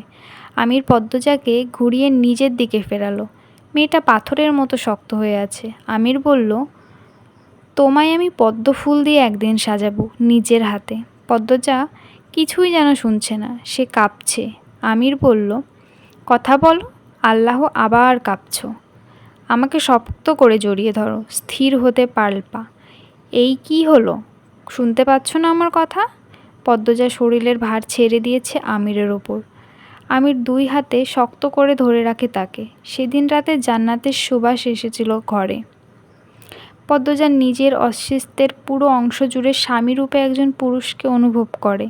আমির পদ্মজাকে ঘুরিয়ে নিজের দিকে ফেরালো। মেয়েটা পাথরের মতো শক্ত হয়ে আছে। আমির বলল, তোমায় আমি পদ্ম ফুল দিয়ে একদিন সাজাবো নিজের হাতে। পদ্মজা কিছুই যেন শুনছে না, সে কাঁপছে। আমির বলল, কথা বলো। আল্লাহ। আবার কাঁপছ। আমাকে শক্ত করে জড়িয়ে ধরো, স্থির হতে পারপা। এই কি হলো, শুনতে পাচ্ছ না আমার কথা? পদ্মজা শরীরের ভার ছেড়ে দিয়েছে আমিরের ওপর। আমির 2 হাতে শক্ত করে ধরে রাখে তাকে। সেদিন রাতে জান্নাতের সুবাস এসেছিল ঘরে। পদ্মজা নিজের অস্তিত্বের পুরো অংশ জুড়ে স্বামীরূপে একজন পুরুষকে অনুভব করে।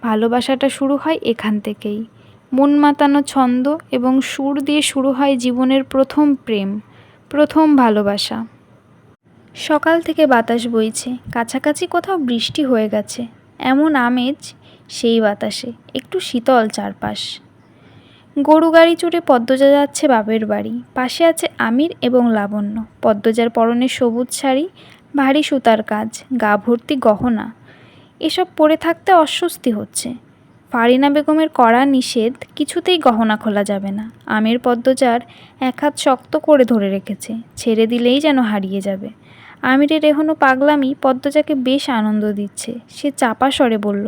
ভালোবাসাটা শুরু হয় এখান থেকেই। মন মাতানো ছন্দ এবং সুর দিয়ে শুরু হয় জীবনের প্রথম প্রেম, প্রথম ভালোবাসা। সকাল থেকে বাতাস বইছে, কাছাকাছি কোথাও বৃষ্টি হয়ে গেছে, এমন আমেজ সেই বাতাসে। একটু শীতল চারপাশ। গরু গাড়ি চড়ে পদ্মজা যাচ্ছে বাপের বাড়ি। পাশে আছে আমির এবং লাবণ্য। পদ্মজার পরনে সবুজ শাড়ি, ভারী সুতার কাজ, গা ভর্তি গহনা। এসব পরে থাকতে অস্বস্তি হচ্ছে। ফারিনা বেগমের কড়া নিষেধ, কিছুতেই গহনা খোলা যাবে না। আমির পদ্মজার এক হাত শক্ত করে ধরে রেখেছে, ছেড়ে দিলেই যেন হারিয়ে যাবে। আমিরের এখনো পাগলামি পদ্মজাকে বেশ আনন্দ দিচ্ছে। সে চাপা স্বরে বলল,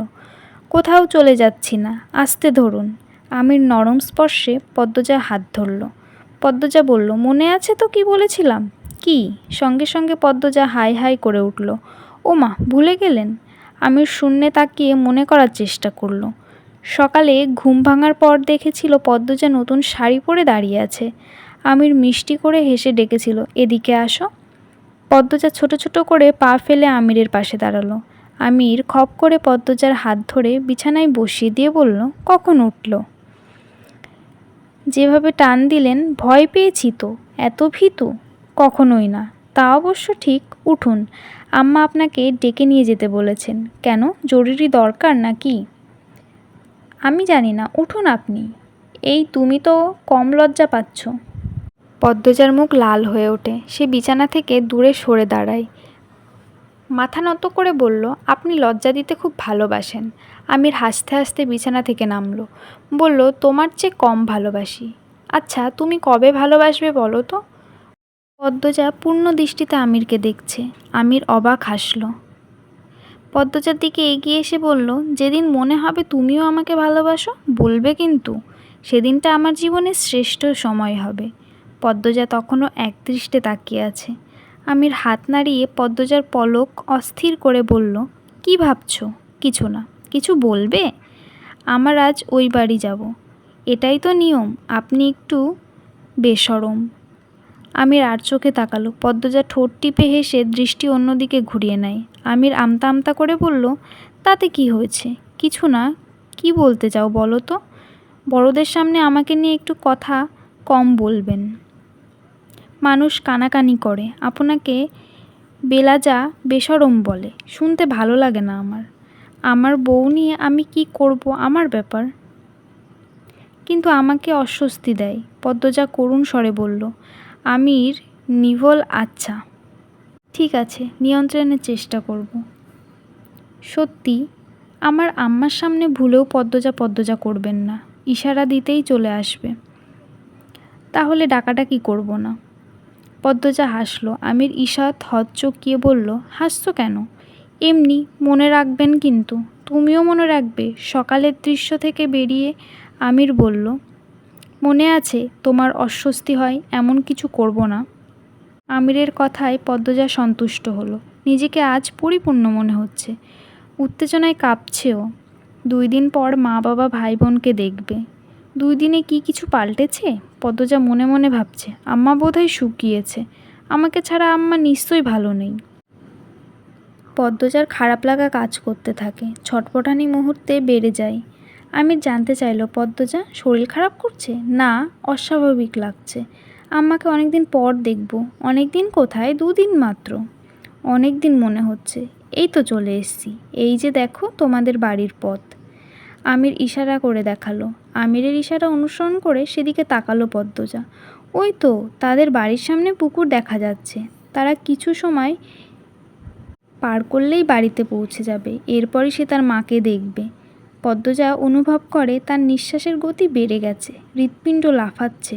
কোথাও চলে যাচ্ছি না, আস্তে ধরুন। আমির নরম স্পর্শে পদ্মজার হাত ধরল। পদ্মজা বলল, মনে আছে তো কি বলেছিলাম? কি? সঙ্গে সঙ্গে পদ্মজা হাই হাই করে উঠল। ও মা, ভুলে গেলেন? আমির শূন্যে তাকিয়ে মনে করার চেষ্টা করল। সকালে ঘুম ভাঙার পর দেখেছিল পদ্মজা নতুন শাড়ি পরে দাঁড়িয়ে আছে। আমির মিষ্টি করে হেসে ডেকেছিল, এদিকে আসো। পদ্মজা ছোট ছোট করে পা ফেলে আমিরের পাশে দাঁড়ালো। আমির খপ করে পদ্মজার হাত ধরে বিছানায় বসিয়ে দিয়ে বলল, কখন উঠল? যেভাবে টান দিলেন, ভয় পেয়েছি তো। এত ভীতু? কখনোই না। তা অবশ্য ঠিক। উঠুন, আম্মা আপনাকে ডেকে নিয়ে যেতে বলেছেন। কেন, জরুরি দরকার নাকি? আমি জানি না, উঠুন আপনি। এই তুমি তো কম লজ্জা পাচ্ছ। পদ্মজার মুখ লাল হয়ে ওঠে। সে বিছানা থেকে দূরে সরে দাঁড়ায়। মাথা নত করে বলল, আপনি লজ্জা দিতে খুব ভালোবাসেন। আমির হাসতে হাসতে বিছানা থেকে নামলো। বলল, তোমার চেয়ে কম ভালোবাসি। আচ্ছা, তুমি কবে ভালোবাসবে বলো তো? পদ্মজা পূর্ণ দৃষ্টিতে আমিরকে দেখছে। আমির অবাক হাসল। পদ্মজার দিকে এগিয়ে এসে বলল, যেদিন মনে হবে তুমিও আমাকে ভালোবাসো, বলবে কিন্তু। সেদিনটা আমার জীবনের শ্রেষ্ঠ সময় হবে। পদ্মজা তখনও একদৃষ্টে তাকিয়ে আছে। আমির হাত নাড়িয়ে পদ্মজার পলক অস্থির করে বলল, কি ভাবছো? কিছু না। কিছু বলবে? আমার আজ ওই বাড়ি যাব। এটাই তো নিয়ম। আপনি একটু বেশরম। আমির আর চোখে তাকালো। পদ্মজা ঠোঁট টিপে হেসে দৃষ্টি অন্যদিকে ঘুরিয়ে নেয়। আমির আমতা আমতা করে বলল, তাতে কি হয়েছে? কিছু না। কি বলতে চাও বলো তো? বড়দের সামনে আমাকে নিয়ে একটু কথা কম বলবেন। মানুষ কানাকানি করে, আপনাকে বেলাজা বেশরম বলে। শুনতে ভালো লাগে না আমার। আমার বউ নিয়ে আমি কি করব আমার ব্যাপার। কিন্তু আমাকে অস্বস্তি দেয়। পদ্মজা করুণ স্বরে বলল। আমির নিভল, আচ্ছা ঠিক আছে, নিয়ন্ত্রণের চেষ্টা করব। সত্যি, আমার আম্মার সামনে ভুলেও পদ্মজা পদ্মজা করবেন না। ইশারা দিতেই চলে আসবে। তাহলে ডাকাডাকি করব না। পদ্মজা হাসল। আমির ঈষৎ হকচকিয়ে বলল, হাসছো কেন? এমনি। মনে রাখবেন কিন্তু। তুমিও মনে রাখবে। সকালের দৃশ্য থেকে বেরিয়ে আমির বলল, মনে আছে তোমার অস্বস্তি হয়, এমন কিছু করব না। আমিরের কথায় পদ্মজা সন্তুষ্ট হলো। নিজেকে আজ পরিপূর্ণ মনে হচ্ছে। উত্তেজনায় কাঁপছেও। 2 দিন পর মা বাবা ভাই বোনকে দেখবে। 2 দিনে কি কিছু পাল্টেছে? পদ্মজা মনে মনে ভাবছে, আম্মা বোধহয় শুকিয়েছে। আমাকে ছাড়া আম্মা নিশ্চয়ই ভালো নেই। পদ্মজার খারাপ লাগা কাজ করতে থাকে। ছটপটানি মুহূর্তে বেড়ে যায়। আমির জানতে চাইল, পদ্মজা শরীর খারাপ করছে? না, অস্বাভাবিক লাগছে। আম্মাকে অনেকদিন পর দেখব। অনেক দিন কোথায়, 2 দিন মাত্র। অনেক দিন মনে হচ্ছে। এই তো চলে এসেছি। এই যে দেখো তোমাদের বাড়ির পথ। আমির ইশারা করে দেখালো। আমিরের ইশারা অনুসরণ করে সেদিকে তাকালো পদ্মজা। ওই তো তাদের বাড়ির সামনে পুকুর দেখা যাচ্ছে। তারা কিছু সময় পার করলেই বাড়িতে পৌঁছে যাবে। এরপরই সে তার মাকে দেখবে। পদ্মজা অনুভব করে তার নিঃশ্বাসের গতি বেড়ে গেছে। হৃৎপিণ্ড লাফাচ্ছে।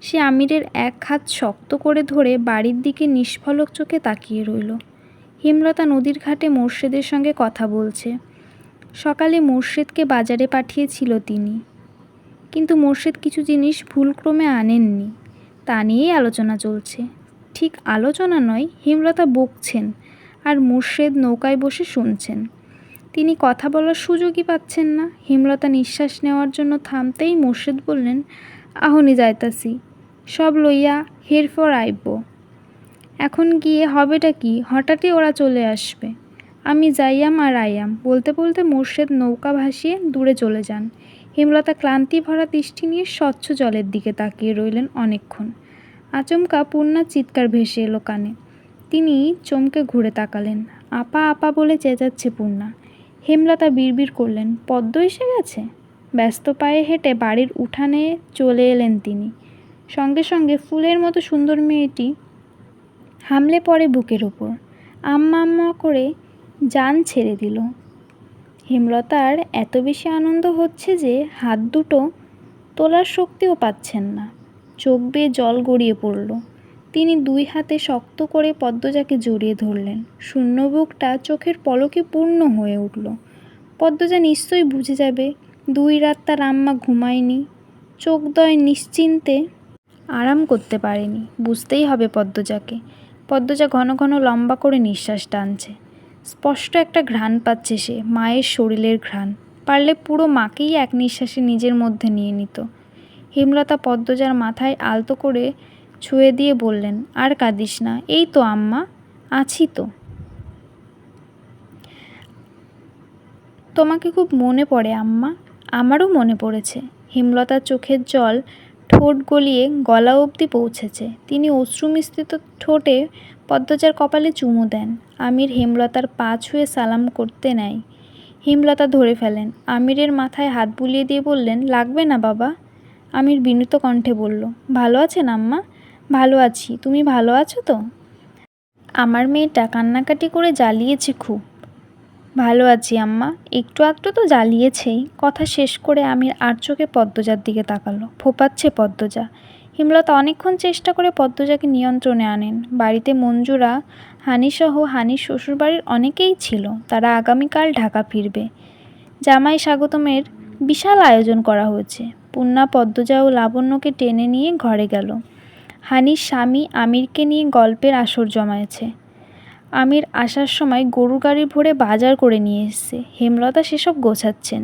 সে আমিরের এক হাত শক্ত করে ধরে বাড়ির দিকে নিষ্ফলক চোখে তাকিয়ে রইল। হেমলতা নদীর ঘাটে মোর্শেদের সঙ্গে কথা বলছে। সকালে মোর্শেদকে বাজারে পাঠিয়েছিল তিনি, কিন্তু মোর্শেদ কিছু জিনিস ভুলক্রমে আনেননি। তা নিয়েই আলোচনা চলছে। ঠিক আলোচনা নয়, হেমলতা বকছেন আর মোর্শেদ নৌকায় বসে শুনছেন। তিনি কথা বলার সুযোগই পাচ্ছেন না। হেমলতা নিঃশ্বাস নেওয়ার জন্য থামতেই মোর্শেদ বললেন, আহনি যাইতাছি, সব লইয়া হেরফর আইব। এখন গিয়ে হবেটা কি? হঠাৎই ওরা চলে আসবে। আমি যাইয়াম আর আইয়াম। বলতে বলতে মোর্শেদ নৌকা ভাসিয়ে দূরে চলে যান। হেমলতা ক্লান্তি ভরা দৃষ্টি নিয়ে স্বচ্ছ জলের দিকে তাকিয়ে রইলেন অনেকক্ষণ। আচমকা পূর্ণার চিৎকার ভেসে এলো কানে। তিনি চমকে ঘুরে তাকালেন। আপা আপা বলে চেঁচাচ্ছে পূর্ণা। হেমলতা বিড়বিড় করলেন, পদ্ম এসে গেছে। ব্যস্ত পায়ে হেঁটে বাড়ির উঠানে চলে এলেন তিনি। সঙ্গে সঙ্গে ফুলের মতো সুন্দর মেয়েটি হামলে পড়ে বুকের ওপর। আম্মা আম্মা করে জান ছেড়ে দিল। হেমলতার এত বেশি আনন্দ হচ্ছে যে হাত দুটো তোলার শক্তিও পাচ্ছেন না। চোখ বেয়ে জল গড়িয়ে পড়ল। তিনি 2 হাতে শক্ত করে পদ্মজাকে জড়িয়ে ধরলেন। শূন্য বুকটা চোখের পলকে পূর্ণ হয়ে উঠল। পদ্মজা নিশ্চয়ই বুঝে যাবে 2 রাত তার আম্মা ঘুমায়নি, চোখদ্বয় নিশ্চিন্তে আরাম করতে পারেনি। বুঝতেই হবে পদ্মজাকে। পদ্মজা ঘন ঘন লম্বা করে নিঃশ্বাস টানছে। স্পষ্ট একটা ঘ্রাণ পাচ্ছে সে, মায়ের শরীরের ঘ্রাণ। পারলে পুরো মাকেই এক নিঃশ্বাসে নিজের মধ্যে নিয়ে নিত। হেমলতা পদ্মজার মাথায় আলতো করে ছুঁয়ে দিয়ে বললেন, আর কাঁদিস না। এই তো আম্মা, আছি তো। তোমাকে খুব মনে পড়ে আম্মা। আমারও মনে পড়েছে। হেমলতার চোখের জল ঠোঁট গলিয়ে গলা অবধি পৌঁছেছে। তিনি অশ্রুমিশ্রিত ঠোঁটে পদ্মজার কপালে চুমু দেন। আমির হেমলতার পা ছুঁয়ে সালাম করতে নেয়। হেমলতা ধরে ফেলেন। আমিরের মাথায় হাত বুলিয়ে দিয়ে বললেন, লাগবে না বাবা। আমির বিনীত কণ্ঠে বলল, ভালো আছেন আম্মা? ভালো আছি, তুমি ভালো আছো তো? আমার মেয়েটা কান্নাকাটি করে জ্বালিয়েছে খুব। ভালো আছি আম্মা, একটু আধটু তো জ্বালিয়েছেই। কথা শেষ করে আমির আর চোখে পদ্মজার দিকে তাকালো। ফোপাচ্ছে পদ্মজা। হেমলতা অনেকক্ষণ চেষ্টা করে পদ্মজাকে নিয়ন্ত্রণে আনেন। বাড়িতে মঞ্জুরা, হানিসহ হানির শ্বশুরবাড়ির অনেকেই ছিল। তারা আগামীকাল ঢাকা ফিরবে। জামাই স্বাগতমের বিশাল আয়োজন করা হয়েছে। পূর্ণা পদ্মজা ও লাবণ্যকে টেনে নিয়ে ঘরে গেল। হানির স্বামী আমিরকে নিয়ে গল্পের আসর জমায়েছে। আমির আসার সময় গরু গাড়ি ভরে বাজার করে নিয়ে এসছে। হেমলতা সেসব গোছাচ্ছেন।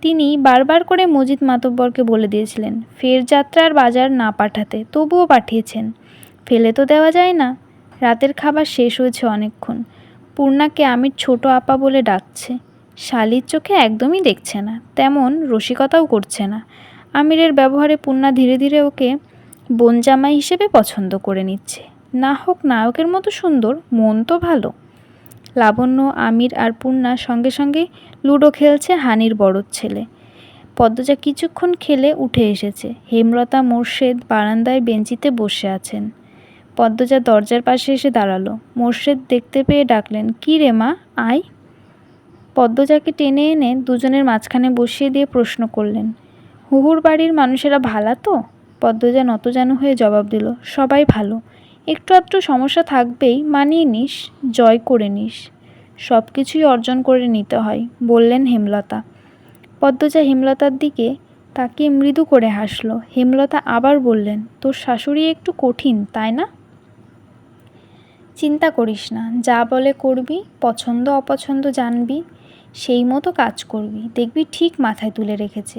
তিনি বারবার করে মজিদ মাতব্বরকে বলে দিয়েছিলেন ফের যাত্রার বাজার না পাঠাতে, তবুও পাঠিয়েছেন। ফেলে তো দেওয়া যায় না। রাতের খাবার শেষ হয়েছে অনেকক্ষণ। পূর্ণাকে আমির ছোট আপা বলে ডাকছে। শালির চোখে একদমই দেখছে না, তেমন রসিকতাও করছে না। আমিরের ব্যবহারে পূর্ণা ধীরে ধীরে ওকে বোনজামাই হিসেবে পছন্দ করে নিচ্ছে। না হোক নায়কের মতো সুন্দর, মন তো ভালো। লাবণ্য, আমির আর পূর্ণা সঙ্গে সঙ্গে লুডো খেলছে হানির বড় ছেলে। পদ্মজা কিছুক্ষণ খেলে উঠে এসেছে। হেমলতা, মোর্শেদ বারান্দায় বেঞ্চিতে বসে আছেন। পদ্মজা দরজার পাশে এসে দাঁড়ালো। মোর্শেদ দেখতে পেয়ে ডাকলেন, কী রে মা, আয়। পদ্মজাকে টেনে এনে দুজনের মাঝখানে বসিয়ে দিয়ে প্রশ্ন করলেন, হুহুর বাড়ির মানুষেরা ভালা তো? পদ্মজা নতজানু হয়ে জবাব দিল, সবাই ভালো। একটু আধটু সমস্যা থাকবেই, মানিয়ে নিস, জয় করে নিস। সব কিছুই অর্জন করে নিতে হয়, বললেন হেমলতা। পদ্মজা হেমলতার দিকে তাকিয়ে মৃদু করে হাসল। হেমলতা আবার বললেন, তোর শাশুড়ি একটু কঠিন, তাই না? চিন্তা করিস না, যা বলে করবি, পছন্দ অপছন্দ জানবি, সেই মতো কাজ করবি, দেখবি ঠিক মাথায় তুলে রেখেছে।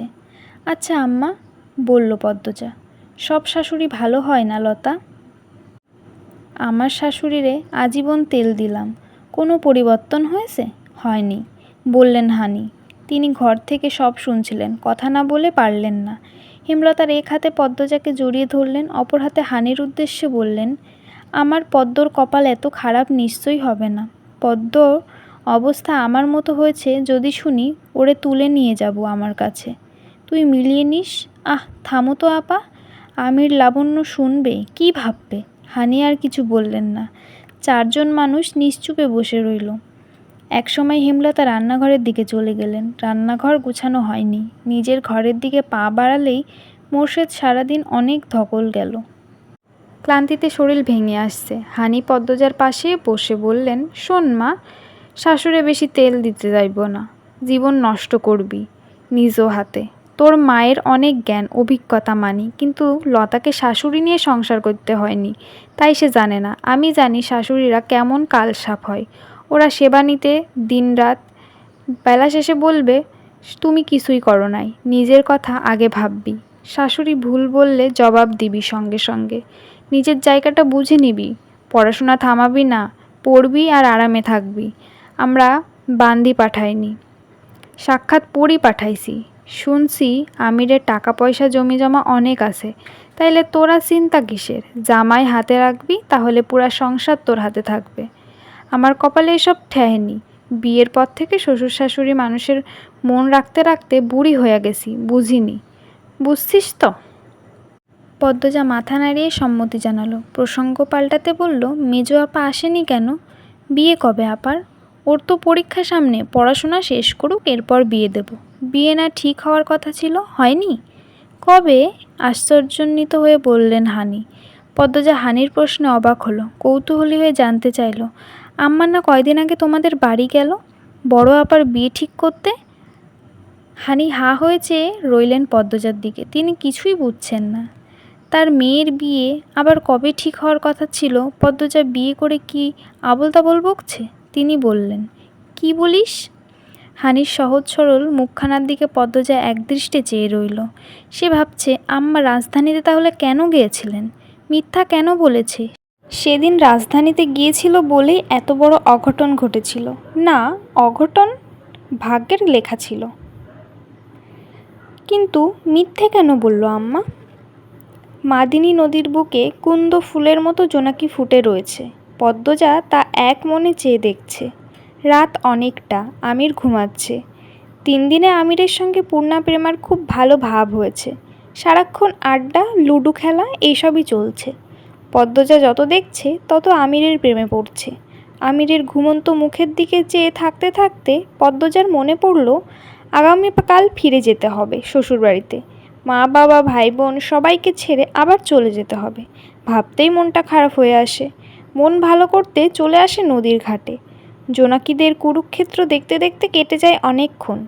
আচ্ছা আম্মা, বলল পদ্মজা, সব শাশুড়ি ভালো হয় না লতা? আমার শাশুড়িরে আজীবন তেল দিলাম, কোনো পরিবর্তন হয়েছে? হয়নি, বললেন হানি। তিনি ঘর থেকে সব শুনছিলেন, কথা না বলে পারলেন না। হেমলতার এক হাতে পদ্মজাকে জড়িয়ে ধরলেন, অপর হাতে হানির উদ্দেশ্যে বললেন, আমার পদ্মর কপাল এত খারাপ নিশ্চয়ই হবে না। পদ্মর অবস্থা আমার মতো হয়েছে যদি শুনি, ওরে তুলে নিয়ে যাব আমার কাছে। তুই মিলিয়ে নিস। আহ থামো তো আপা, আমির লাবণ্য শুনবে, কি ভাববে? হানি আর কিছু বললেন না। চারজন মানুষ নিশ্চুপে বসে রইল। একসময় হেমলতা রান্নাঘরের দিকে চলে গেলেন। রান্নাঘর গুছানো হয়নি। নিজের ঘরের দিকে পা বাড়ালেই মোর্শেদ সারাদিন অনেক ধকল গেল। ক্লান্তিতে শরীর ভেঙে আসছে। হানি পদ্মজার পাশে বসে বললেন, শোন মা, শাশুড়ে বেশি তেল দিতে যাইব না, জীবন নষ্ট করবি নিজ হাতে। তোর মায়ের অনেক জ্ঞান অভিজ্ঞতা মানি, কিন্তু লতাকে শাশুড়ি নিয়ে সংসার করতে হয়নি, তাই সে জানে না। আমি জানি শাশুড়িরা কেমন কালসাপ হয়। ওরা সেবা নিতে দিনরাত, বেলা শেষে বলবে তুমি কিছুই করো নাই, নিজের কথা আগে ভাববি। শাশুড়ি ভুল বললে জবাব দিবি সঙ্গে সঙ্গে। নিজের জায়গাটা বুঝে নিবি, পড়াশোনা থামাবি না, পড়বি আর আরামে থাকবি। আমরা বান্দি পাঠাইনি, সাক্ষাৎ পড়ি পাঠাইছি। শুনছি আমিরের টাকা পয়সা জমি জমা অনেক আছে, তাইলে তোরা চিন্তা কিসের? জামাই হাতে রাখবি, তাহলে পুরা সংসার তোর হাতে থাকবে। আমার কপালে এসব ঠেহেনি। বিয়ের পর থেকে শ্বশুর শাশুড়ি মানুষের মন রাখতে রাখতে বুড়ি হয়ে গেছি, বুঝিনি। বুঝছিস তো? পদ্মজা মাথা নাড়িয়ে সম্মতি জানালো। প্রসঙ্গ পাল্টাতে বলল, মেজো আপা আসেনি কেন? বিয়ে কবে আপার? ওর তো পরীক্ষা সামনে, পড়াশোনা শেষ করুক, এরপর বিয়ে দেব। বিয়ে না ঠিক হওয়ার কথা ছিল, হয়নি? কবে? আশ্চর্যান্বিত হয়ে বললেন হানি। পদ্মজা হানির প্রশ্নে অবাক হলো, কৌতূহলী হয়ে জানতে চাইল, আম্মা না কয়দিন আগে তোমাদের বাড়ি গেল বড় আপার বিয়ে ঠিক করতে? হানি হা হয়ে চেয়ে রইলেন পদ্মজার দিকে। তিনি কিছুই বুঝছেন না। তার মেয়ের বিয়ে আবার কবে ঠিক হওয়ার কথা ছিল? পদ্মজা বিয়ে করে কি আবোল তাবোল বকছে? তিনি বললেন, কি বলিস? হানির সহজ সরল মুখখানার দিকে পদ্মজা একদৃষ্টে চেয়ে রইল। সে ভাবছে, আম্মা রাজধানীতে তাহলে কেন গিয়েছিলেন? মিথ্যা কেন বলেছে? সেদিন রাজধানীতে গিয়েছিল বলেই এত বড় অঘটন ঘটেছিল। না, অঘটন ভাগ্যের লেখা ছিল। কিন্তু মিথ্যে কেন বলল আম্মা? মাদিনী নদীর বুকে কুন্দ ফুলের মতো জোনাকি ফুটে রয়েছে। পদ্মজা তা এক মনে চেয়ে দেখছে। রাত অনেকটা, আমির ঘুমাচ্ছে। 3 দিনে আমিরের সঙ্গে পূর্ণা প্রেমার খুব ভালো ভাব হয়েছে। সারাক্ষণ আড্ডা, লুডো খেলা এইসবই চলছে। পদ্মজা যত দেখছে তত আমিরের প্রেমে পড়ছে। আমিরের ঘুমন্ত মুখের দিকে চেয়ে থাকতে থাকতে পদ্মজার মনে পড়ল আগামীকাল ফিরে যেতে হবে শ্বশুরবাড়িতে। মা বাবা ভাই বোন সবাইকে ছেড়ে আবার চলে যেতে হবে। ভাবতেই মনটা খারাপ হয়ে আসে। মন ভালো করতে চলে আসে নদীর ঘাটে। জোনাকিদের কুরুক্ষেত্র দেখতে দেখতে কেটে যায় অনেকক্ষণ।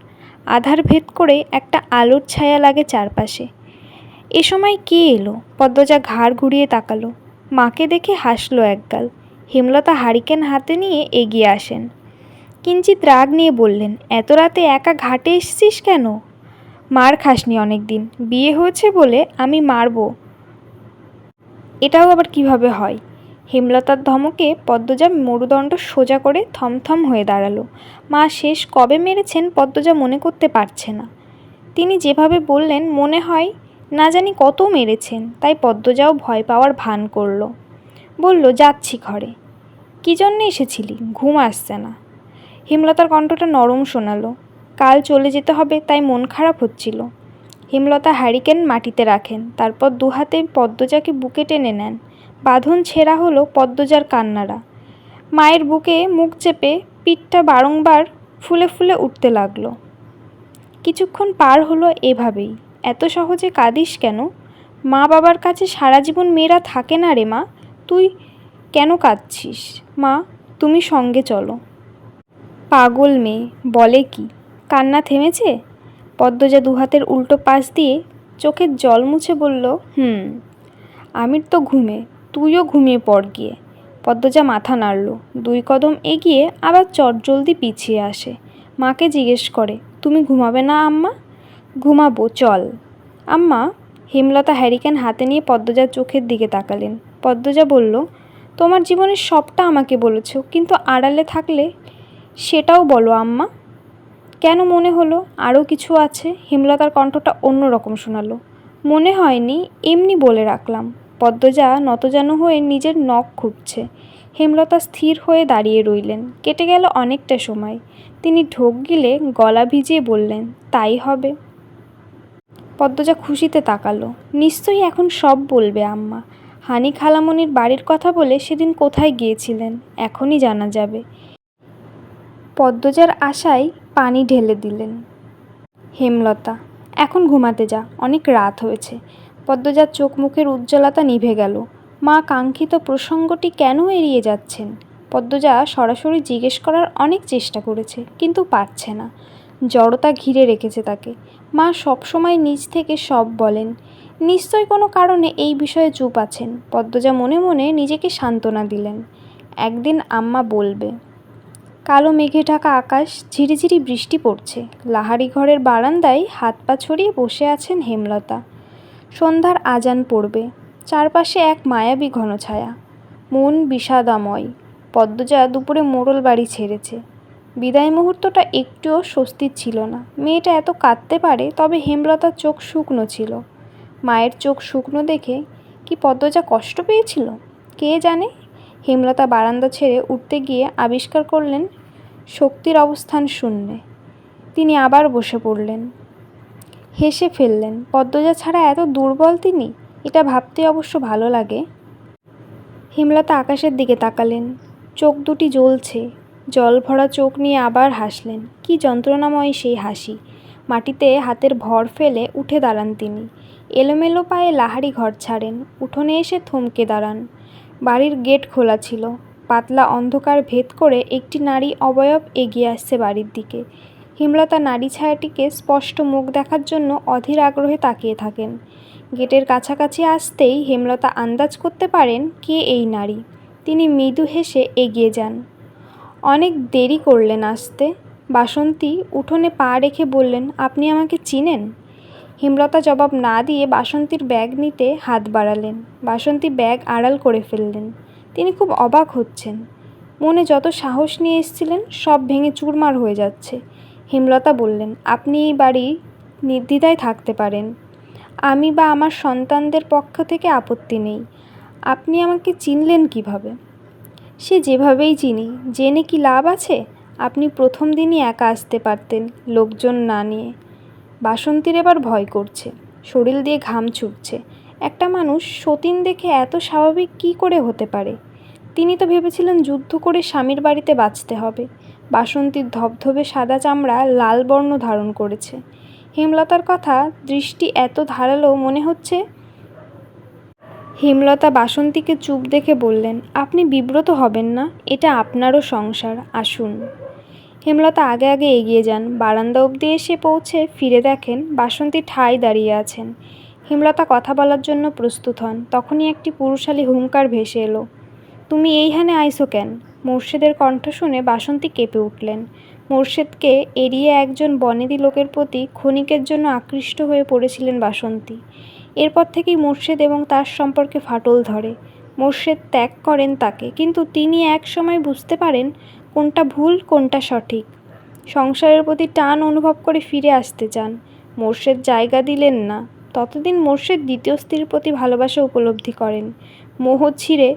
আধার ভেদ করে একটা আলোর ছায়া লাগে চারপাশে। এ সময় কে এলো? পদ্মজা ঘাড় ঘুরিয়ে তাকালো। মাকে দেখে হাসলো একগাল। হেমলতা হারিকেন হাতে নিয়ে এগিয়ে আসেন। কিঞ্চিত রাগ নিয়ে বললেন, এত রাতে একা ঘাটে এসেছিস কেন? মার খাসনি অনেক দিন, বিয়ে হয়েছে বলে আমি মারবো, এটাও আবার কিভাবে হয়? হেমলতার ধমকে পদ্মজা মেরুদণ্ড সোজা করে থমথম হয়ে দাঁড়ালো। মা শেষ কবে মেরেছেন পদ্মজা মনে করতে পারছে না। তিনি যেভাবে বললেন মনে হয় না জানি কত মেরেছেন, তাই পদ্মজাও ভয় পাওয়ার ভান করল। বলল, যাচ্ছি ঘরে। কী জন্যে এসেছিলি? ঘুম আসছে না। হেমলতার কণ্ঠটা নরম শোনালো। কাল চলে যেতে হবে তাই মন খারাপ হচ্ছিল। হেমলতা হ্যারিকেন মাটিতে রাখেন, তারপর দুহাতে পদ্মজাকে বুকে টেনে নেন। বাঁধন ছেঁড়া হলো পদ্মজার কান্নারা। মায়ের বুকে মুখ চেপে পিঠটা বারংবার ফুলে ফুলে উঠতে লাগলো। কিছুক্ষণ পার হলো এভাবেই। এত সহজে কাঁদিস কেন? মা বাবার কাছে সারা জীবন মেয়েরা থাকে না রে মা, তুই কেন কাঁদছিস? মা, তুমি সঙ্গে চলো। পাগল মেয়ে, বলে কি? কান্না থেমেছে? পদ্মজা দুহাতের উল্টো পাশ দিয়ে চোখের জল মুছে বলল, আমির তো ঘুমে, তুইও ঘুমিয়ে পড় গিয়ে। পদ্মজা মাথা নাড়ল। 2 কদম এগিয়ে আবার চটজলদি পিছিয়ে আসে। মাকে জিজ্ঞেস করে, তুমি ঘুমাবে না আম্মা? ঘুমাবো, চল। আম্মা? হেমলতা হ্যারিকেন হাতে নিয়ে পদ্মজার চোখের দিকে তাকালেন। পদ্মজা বলল, তোমার জীবনের সবটা আমাকে বলেছ, কিন্তু আড়ালে থাকলে সেটাও বলো আম্মা। কেন মনে হলো আরও কিছু আছে? হেমলতার কণ্ঠটা অন্যরকম শোনালো। মনে হয়নি, এমনি বলে রাখলাম। পদ্মজা নতজানু হয়ে নিজের নখ খুঁটছে। হেমলতা স্থির হয়ে দাঁড়িয়ে রইলেন। কেটে গেল অনেকটা সময়। তিনি ঢোক গিলে গলা ভিজিয়ে বললেন, তাই হবে। পদ্মজা খুশিতে তাকালো। নিশ্চয়ই এখন সব বলবে আম্মা। হানি খালামণির বাড়ির কথা বলে সেদিন কোথায় গিয়েছিলেন এখনই জানা যাবে। পদ্মজার আশায় পানি ঢেলে দিলেন হেমলতা। এখন ঘুমাতে যা, অনেক রাত হয়েছে। পদ্মজার চোখ মুখের উজ্জ্বলতা নিভে গেল। মা কাঙ্ক্ষিত প্রসঙ্গটি কেন এড়িয়ে যাচ্ছেন? পদ্মজা সরাসরি জিজ্ঞেস করার অনেক চেষ্টা করেছে, কিন্তু পারছে না। জড়তা ঘিরে রেখেছে তাকে। মা সবসময় নিজ থেকে সব বলেন। নিশ্চয় কোনো কারণে এই বিষয়ে চুপ আছেন। পদ্মজা মনে মনে নিজেকে সান্ত্বনা দিলেন, একদিন আম্মা বলবে। কালো মেঘে ঢাকা আকাশ, ঝিরিঝিরি বৃষ্টি পড়ছে। লাহারি ঘরের বারান্দায় হাত পা ছড়িয়ে বসে আছেন হেমলতা। সন্ধ্যার আজান পড়বে। চারপাশে এক মায়াবী ঘন ছায়া। মন বিষাদাময়। পদ্মজা দুপুরে মোড়ল বাড়ি ছেড়েছে। বিদায় মুহূর্তটা একটুও স্বস্তির ছিল না। মেয়েটা এত কাঁদতে পারে, তবে হেমলতার চোখ শুকনো ছিল। মায়ের চোখ শুকনো দেখে কি পদ্মজা কষ্ট পেয়েছিল? কে জানে। হেমলতা বারান্দা ছেড়ে উঠতে গিয়ে আবিষ্কার করলেন শক্তির অবস্থান শূন্যে। তিনি আবার বসে পড়লেন। হেসে ফেললেন। পদ্মজা ছাড়া এত দুর্বল তিনি? এটা ভাবতে অবশ্য ভালো লাগে। হেমলতা আকাশের দিকে তাকালেন। চোখ দুটি জ্বলছে। জল ভরা চোখ নিয়ে আবার হাসলেন। কি যন্ত্রণাময় সেই হাসি। মাটিতে হাতের ভর ফেলে উঠে দাঁড়ান তিনি। এলোমেলো পায়ে লাহারি ঘর ছাড়েন। উঠোনে এসে থমকে দাঁড়ান। বাড়ির গেট খোলা ছিল। পাতলা অন্ধকার ভেদ করে একটি নারী অবয়ব এগিয়ে আসছে বাড়ির দিকে। হেমলতা নারী ছায়াটিকে স্পষ্ট মুখ দেখার জন্য অধীর আগ্রহে তাকিয়ে থাকেন। গেটের কাছাকাছি আসতেই হেমলতা আন্দাজ করতে পারেন কে এই নারী। তিনি মৃদু হেসে এগিয়ে যান। অনেক দেরি করলেন আসতে। বাসন্তী উঠোনে পা রেখে বললেন, আপনি আমাকে চিনেন? হেমলতা জবাব না দিয়ে বাসন্তীর ব্যাগ নিতে হাত বাড়ালেন। বাসন্তী ব্যাগ আড়াল করে ফেললেন। তিনি খুব অবাক হচ্ছেন। মনে যত সাহস নিয়ে এসেছিলেন সব ভেঙে চুরমার হয়ে যাচ্ছে। হেমলতা বললেন, আপনি এই বাড়ি নির্দ্বিধায় থাকতে পারেন। আমি বা আমার সন্তানদের পক্ষ থেকে আপত্তি নেই। আপনি আমাকে চিনলেন কিভাবে? সে যেভাবেই চিনি, জেনে কি লাভ আছে? আপনি প্রথম দিনই একা আসতে পারতেন, লোকজন না নিয়ে। বাসন্তীর এবার ভয় করছে, শরীর দিয়ে ঘাম ছুটছে। একটা মানুষ সতীন দেখে এত স্বাভাবিক কী করে হতে পারে? তিনি তো ভেবেছিলেন যুদ্ধ করে স্বামীর বাড়িতে বাঁচতে হবে। বাসন্তীর ধবধবে সাদা চামড়া লাল বর্ণ ধারণ করেছে। হেমলতার কথা দৃষ্টি এত ধারালো মনে হচ্ছে। হেমলতা বাসন্তীকে চুপ দেখে বললেন, আপনি বিব্রত হবেন না, এটা আপনারও সংসার, আসুন। হেমলতা আগে আগে এগিয়ে যান। বারান্দা অবধি এসে পৌঁছে ফিরে দেখেন বাসন্তী ঠায় দাঁড়িয়ে আছেন। হেমলতা কথা বলার জন্য প্রস্তুত হন, তখনই একটি পুরুষালী হুঙ্কার ভেসে এলো। তুমি এইখানে আইসো কেন? মোর্শেদের কণ্ঠ শুনে বাসন্তী কেঁপে উঠলেন। মোর্শেদকে এড়িয়ে একজন বনেদি লোকের প্রতি ক্ষণিকের জন্য আকৃষ্ট হয়ে পড়েছিলেন বাসন্তী। এরপর থেকেই মোর্শেদ এবং তার সম্পর্কে ফাটল ধরে। মোর্শেদ ত্যাগ করেন তাকে, কিন্তু তিনি এক সময় বুঝতে পারেন কোনটা ভুল কোনটা সঠিক। সংসারের প্রতি টান অনুভব করে ফিরে আসতে চান। মোর্শেদ জায়গা দিলেন না। ততদিন মোর্শেদ দ্বিতীয় স্ত্রীর প্রতি ভালোবাসা উপলব্ধি করেন। মোহ ছিঁড়ে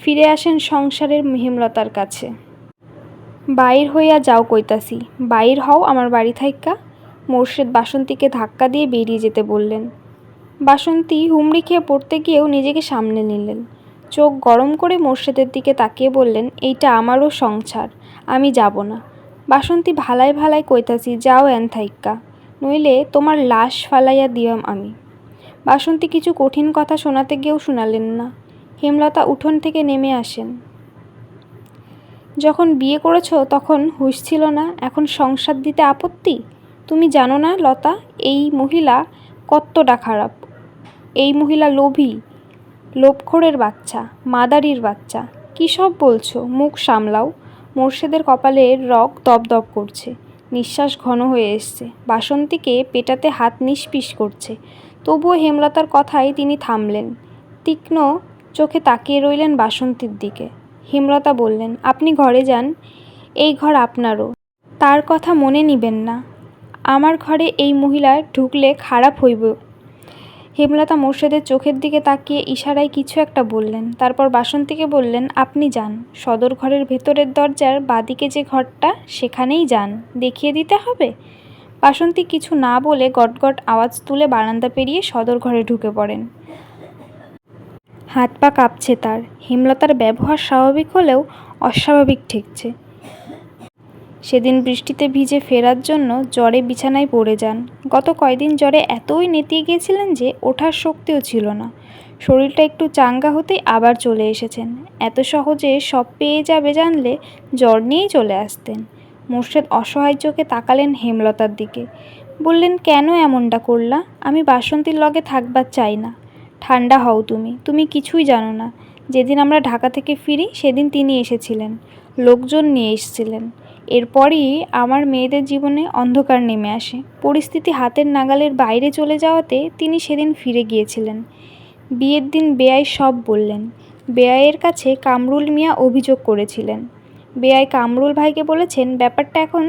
ফিরে আসেন সংসারের হেমলতার কাছে। বাইর হইয়া যাও কইতাছি, বাইর হও আমার বাড়ি থাইক্কা। মোর্শেদ বাসন্তীকে ধাক্কা দিয়ে বেরিয়ে যেতে বললেন। বাসন্তী হুমড়ি খেয়ে পড়তে গিয়েও নিজেকে সামলে নিলেন। চোখ গরম করে মোর্শেদের দিকে তাকিয়ে বললেন, এইটা আমারও সংসার, আমি যাব না। বাসন্তী ভালায় ভালায় কইতাছি, যাও এন থাইক্কা, নইলে তোমার লাশ ফালাইয়া দিয়াম আমি। বাসন্তী কিছু কঠিন কথা শোনাতে গিয়েও শোনালেন না। হেমলতা উঠোন থেকে নেমে আসেন। যখন বিয়ে করেছ তখন হুঁশ ছিল না, এখন সংসার দিতে আপত্তি? তুমি জানো না লতা, এই মহিলা কতটা খারাপ? এই মহিলা লোভী, লোভখোরের বাচ্চা, মাদারির বাচ্চা। কী সব বলছো? মুখ সামলাও। মোর্শেদের কপালে রগ দপদপ করছে, নিঃশ্বাস ঘন হয়ে এসছে। বাসন্তীকে পেটাতে হাত নিষ্পিস করছে। তবুও হেমলতার কথায় তিনি থামলেন। তীক্ষ্ণ চোখে তাকিয়ে রইলেন বাসন্তীর দিকে। হেমলতা বললেন, আপনি ঘরে যান, এই ঘর আপনারও। তার কথা মনে নিবেন না। আমার ঘরে এই মহিলা ঢুকলে খারাপ হইব। হেমলতা মোর্শেদের চোখের দিকে তাকিয়ে ইশারায় কিছু একটা বললেন। তারপর বাসন্তীকে বললেন, আপনি যান, সদর ঘরের ভেতরের দরজার বাদিকে যে ঘরটা, সেখানেই যান। দেখিয়ে দিতে হবে? বাসন্তী কিছু না বলে গটগট আওয়াজ তুলে বারান্দা পেরিয়ে সদর ঘরে ঢুকে পড়েন। হাত পা কাঁপছে তার। হেমলতার ব্যবহার স্বাভাবিক হলেও অস্বাভাবিক ঠেকছে। সেদিন বৃষ্টিতে ভিজে ফেরার জন্য জ্বরে বিছানায় পড়ে যান। গত কয়দিন জ্বরে এতই নেতিয়ে গিয়েছিলেন যে ওঠার শক্তিও ছিল না। শরীরটা একটু চাঙ্গা হতেই আবার চলে এসেছেন। এত সহজে সব পেয়ে যাবে জানলে জ্বর নিয়েই চলে আসতেন। মোর্শেদ অসহায় চোখে তাকালেন হেমলতার দিকে। বললেন, কেন এমনটা করলা? আমি বাসন্তীর লগে থাকবার চাই না। ঠান্ডা হও তুমি, তুমি কিছুই জানো না। যেদিন আমরা ঢাকা থেকে ফিরি সেদিন তিনি এসেছিলেন, লোকজন নিয়ে এসেছিলেন। এরপরই আমার মেয়েদের জীবনে অন্ধকার নেমে আসে। পরিস্থিতি হাতের নাগালের বাইরে চলে যাওয়াতে তিনি সেদিন ফিরে গিয়েছিলেন। বিয়ের দিন বেয়াই সব বললেন। বেয়াইয়ের কাছে কামরুল মিয়া অভিযোগ করেছিলেন। বেয়াই কামরুল ভাইকে বলেছেন ব্যাপারটা এখন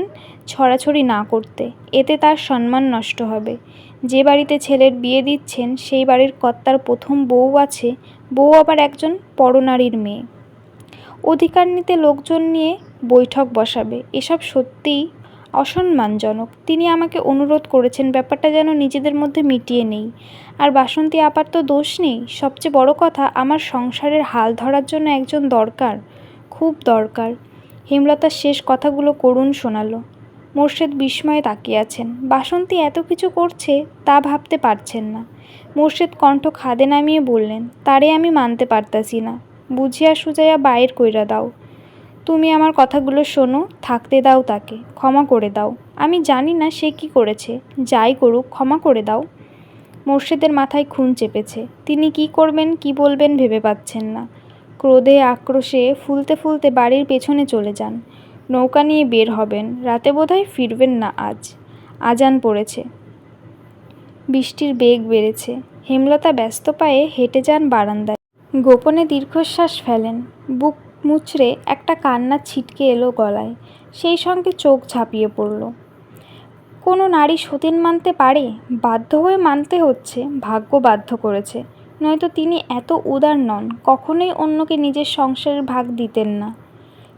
ছড়াছড়ি না করতে, এতে তার সম্মান নষ্ট হবে। যে বাড়িতে ছেলের বিয়ে দিচ্ছেন সেই বাড়ির কর্তার প্রথম বউ আছে, বউ আবার একজন পরনারীর মেয়ে। অধিকার নিতে লোকজন নিয়ে বৈঠক বসাবে, এসব সত্যিই অসম্মানজনক। তিনি আমাকে অনুরোধ করেছেন ব্যাপারটা যেন নিজেদের মধ্যে মিটিয়ে নেই। আর বাসন্তী আপার তো দোষ নেই। সবচেয়ে বড় কথা, আমার সংসারের হাল ধরার জন্য একজন দরকার, খুব দরকার। হেমলতার শেষ কথাগুলো করুণ শোনালো। মোর্শেদ বিস্ময়ে তাকিয়ে আছেন। বাসন্তী এত কিছু করছে তা ভাবতে পারছেন না। মোর্শেদ কণ্ঠ খাদে নামিয়ে বললেন, তারে আমি মানতে পারতাছি না। বুঝিয়া সুজাইয়া বাইর কইরা দাও। তুমি আমার কথাগুলো শোনো, থাকতে দাও তাকে, ক্ষমা করে দাও। আমি জানি না সে কি করেছে, যাই করুক ক্ষমা করে দাও। মোর্শেদের মাথায় খুন চেপেছে। তিনি কি করবেন কি বলবেন ভেবে পাচ্ছেন না। ক্রোধে আক্রোশে ফুলতে ফুলতে বাড়ির পেছনে চলে যান। নৌকা নিয়ে বের হবেন, রাতে বোধহয় ফিরবেন না আজ। আজান পড়েছে, বৃষ্টির বেগ বেড়েছে। হেমলতা ব্যস্ত পায়ে হেঁটে যান বারান্দায়। গোপনে দীর্ঘশ্বাস ফেলেন। বুক মুচড়ে একটা কান্না ছিটকে এলো গলায়, সেই সঙ্গে চোখ ঝাঁপিয়ে পড়ল। কোনো নারী সতীন মানতে পারে? বাধ্য হয়ে মানতে হচ্ছে, ভাগ্য বাধ্য করেছে, নয়তো তিনি এত উদার নন, কখনোই অন্যকে নিজের সংসারের ভাগ দিতেন না।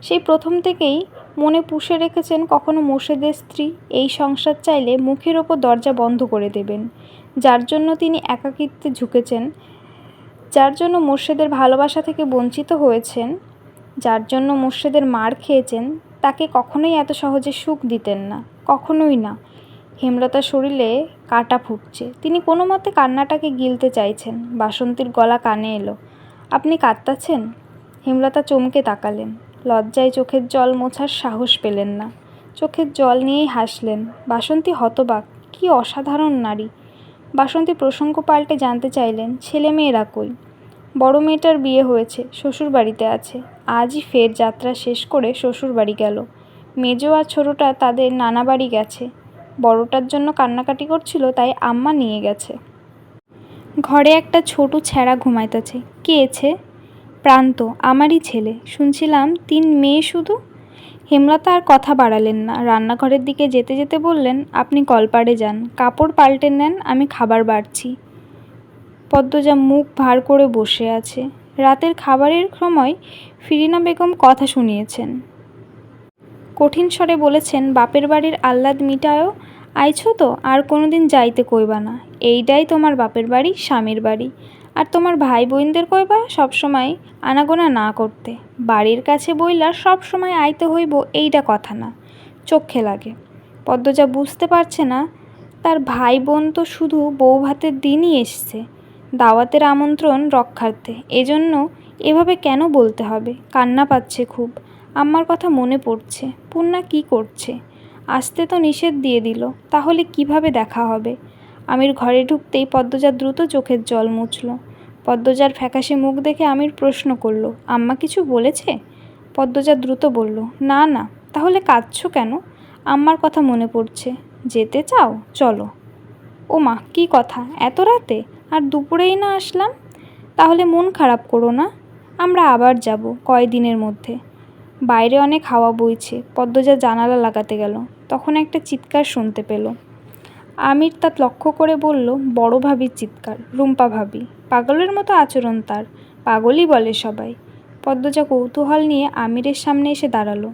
সেই প্রথম থেকেই মনে পুষে রেখেছেন কখনো মোর্শেদের স্ত্রী এই সংসার চাইলে মুখের ওপর দরজা বন্ধ করে দেবেন। যার জন্য তিনি একাকিত্বে ঝুঁকেছেন, যার জন্য মোর্শেদের ভালোবাসা থেকে বঞ্চিত হয়েছেন, যার জন্য মোর্শেদের মার খেয়েছেন, তাকে কখনোই এত সহজে সুখ দিতেন না, কখনোই না। হেমলতার শরীরে কাঁটা ফুটছে, তিনি কোনো মতে কান্নাটাকে গিলতে চাইছেন। বাসন্তীর গলা কানে এলো, আপনি কাঁদতাছেন? হেমলতা চমকে তাকালেন, লজ্জায় চোখের জল মোছার সাহস পেলেন না, চোখের জল নিয়েই হাসলেন। বাসন্তী হতবাক, কি অসাধারণ নারী। বাসন্তী প্রসঙ্গ পাল্টে জানতে চাইলেন, ছেলে মেয়েরা কই? বড় মেয়েটার বিয়ে হয়েছে, শ্বশুর বাড়িতে আছে, আজই ফের যাত্রা শেষ করে শ্বশুর বাড়ি গেল। মেজো আর ছোটোটা তাদের নানা বাড়ি গেছে, বড়টার জন্য কান্নাকাটি করছিল, তাই আম্মা নিয়ে গেছে। ঘরে একটা ছোট ছেঁড়া ঘুমাইতেছে। কে এছে? প্রান্ত, আমারই ছেলে। শুনছিলাম 3 মেয়ে শুধু। হেমলতা আর কথা বাড়ালেন না, রান্নাঘরের দিকে যেতে যেতে বললেন, আপনি কলপাড়ে যান, কাপড় পাল্টে নেন, আমি খাবার বাড়ছি। পদ্মজা মুখ ভার করে বসে আছে। রাতের খাবারের সময় ফিরিনা বেগম কথা শুনিয়েছেন। কঠিন স্বরে বলেছেন, বাপের বাড়ির আহ্লাদ মিটায়ও আইছো তো, আর কোনোদিন যাইতে কইবা না। এইটাই তোমার বাপের বাড়ি, স্বামীর বাড়ি। আর তোমার ভাই বোনদের কইবা সবসময় আনাগোনা না করতে। বাড়ির কাছে বইলা সব সময় আইতে হইব, এইটা কথা না, চোখে লাগে। পদ্মজা বুঝতে পারছে না, তার ভাই বোন তো শুধু বউ ভাতের দিনই এসছে, দাওয়াতের আমন্ত্রণ রক্ষার্থে। এজন্য এভাবে কেন বলতে হবে? কান্না পাচ্ছে খুব। আম্মার কথা মনে পড়ছে। পূর্ণা কি করছে? আসতে তো নিষেধ দিয়ে দিল, তাহলে কিভাবে দেখা হবে? আমির ঘরে ঢুকতেই পদ্মজা দ্রুত চোখের জল মুছল। পদ্মজার ফ্যাকাশে মুখ দেখে আমির প্রশ্ন করল, আম্মা কিছু বলেছে? পদ্মজা দ্রুত বলল, না না। তাহলে কাঁদছো কেন? আম্মার কথা মনে পড়ছে। যেতে চাও? চলো। ও মা, কী কথা, এত রাতে? আর দুপুরেই না আসলাম? তাহলে মন খারাপ করো না, আমরা আবার যাব কয়দিনের মধ্যে। বাইরে অনেক হাওয়া বইছে। পদ্মজা জানালা লাগাতে গেল, তখন একটা চিৎকার শুনতে পেল। আমির তা লক্ষ্য করে বলল, বড় ভাবির চিৎকার, রুম্পা ভাবি। পাগলের মতো আচরণ তার, পাগলই বলে সবাই। পদ্মজা কৌতূহল নিয়ে আমিরের সামনে এসে দাঁড়ালো।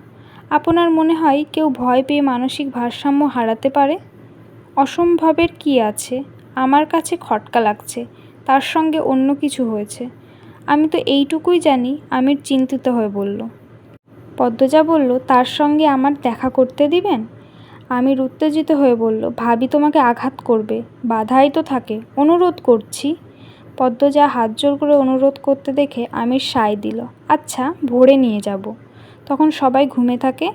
আপনার মনে হয় কেউ ভয় পেয়ে মানসিক ভারসাম্য হারাতে পারে? অসম্ভবের কি আছে? আমার কাছে খটকা লাগছে, তার সঙ্গে অন্য কিছু হয়েছে। আমি তো এইটুকুই জানি। আমির চিন্তিত হয়ে বলল। পদ্মজা বলল, তার সঙ্গে আমার দেখা করতে দিবেন? আমির উত্তেজিত হয়ে বলল, ভাবি তোমাকে আঘাত করবে, বাধাই তো থাকে, অনুরোধ করছি। পদ্মজা হাত জোর করে অনুরোধ করতে দেখে আমির সায় দিল, আচ্ছা, ভোরে নিয়ে যাব, তখন সবাই ঘুমে থাকে।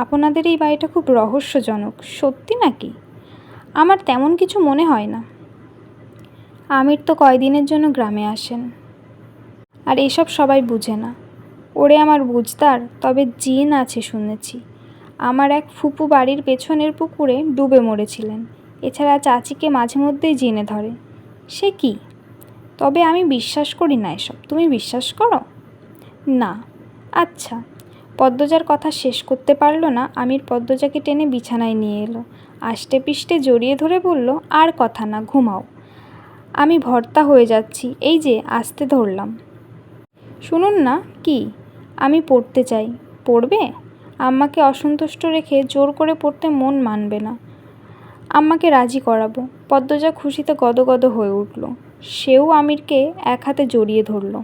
আপনাদের এই বাড়িটা খুব রহস্যজনক, সত্যি নাকি? আমার তেমন কিছু মনে হয় না। আমির তো কয়দিনের জন্য গ্রামে আসেন, আর এসব সবাই বুঝে না। ওরে আমার বুঝতার, তবে জিন আছে শুনেছি। আমার এক ফুপু বাড়ির পেছনের পুকুরে ডুবে মরেছিলেন। এছাড়া চাচিকে মাঝে মধ্যেই জিনে ধরে। সে কি? তবে আমি বিশ্বাস করি না এসব। তুমি বিশ্বাস করো? না। আচ্ছা। পদ্মজার কথা শেষ করতে পারল না। আমির পদ্মজাকে টেনে বিছানায় নিয়ে এলো, আষ্টে পিষ্টে জড়িয়ে ধরে বলল, আর কথা না, ঘুমাও। আমি ভর্তা হয়ে যাচ্ছি, এই যে আসতে ধরলাম। শুনুন না। কি? আমি পড়তে চাই। পড়বে? আম্মাকে অসন্তুষ্ট রেখে জোর করে পড়তে মন মানবে না। আম্মাকে রাজি করাবো। পদ্মজা খুশিতে গদগদ হয়ে উঠল। সেও আমিরকে এক হাতে জড়িয়ে ধরল।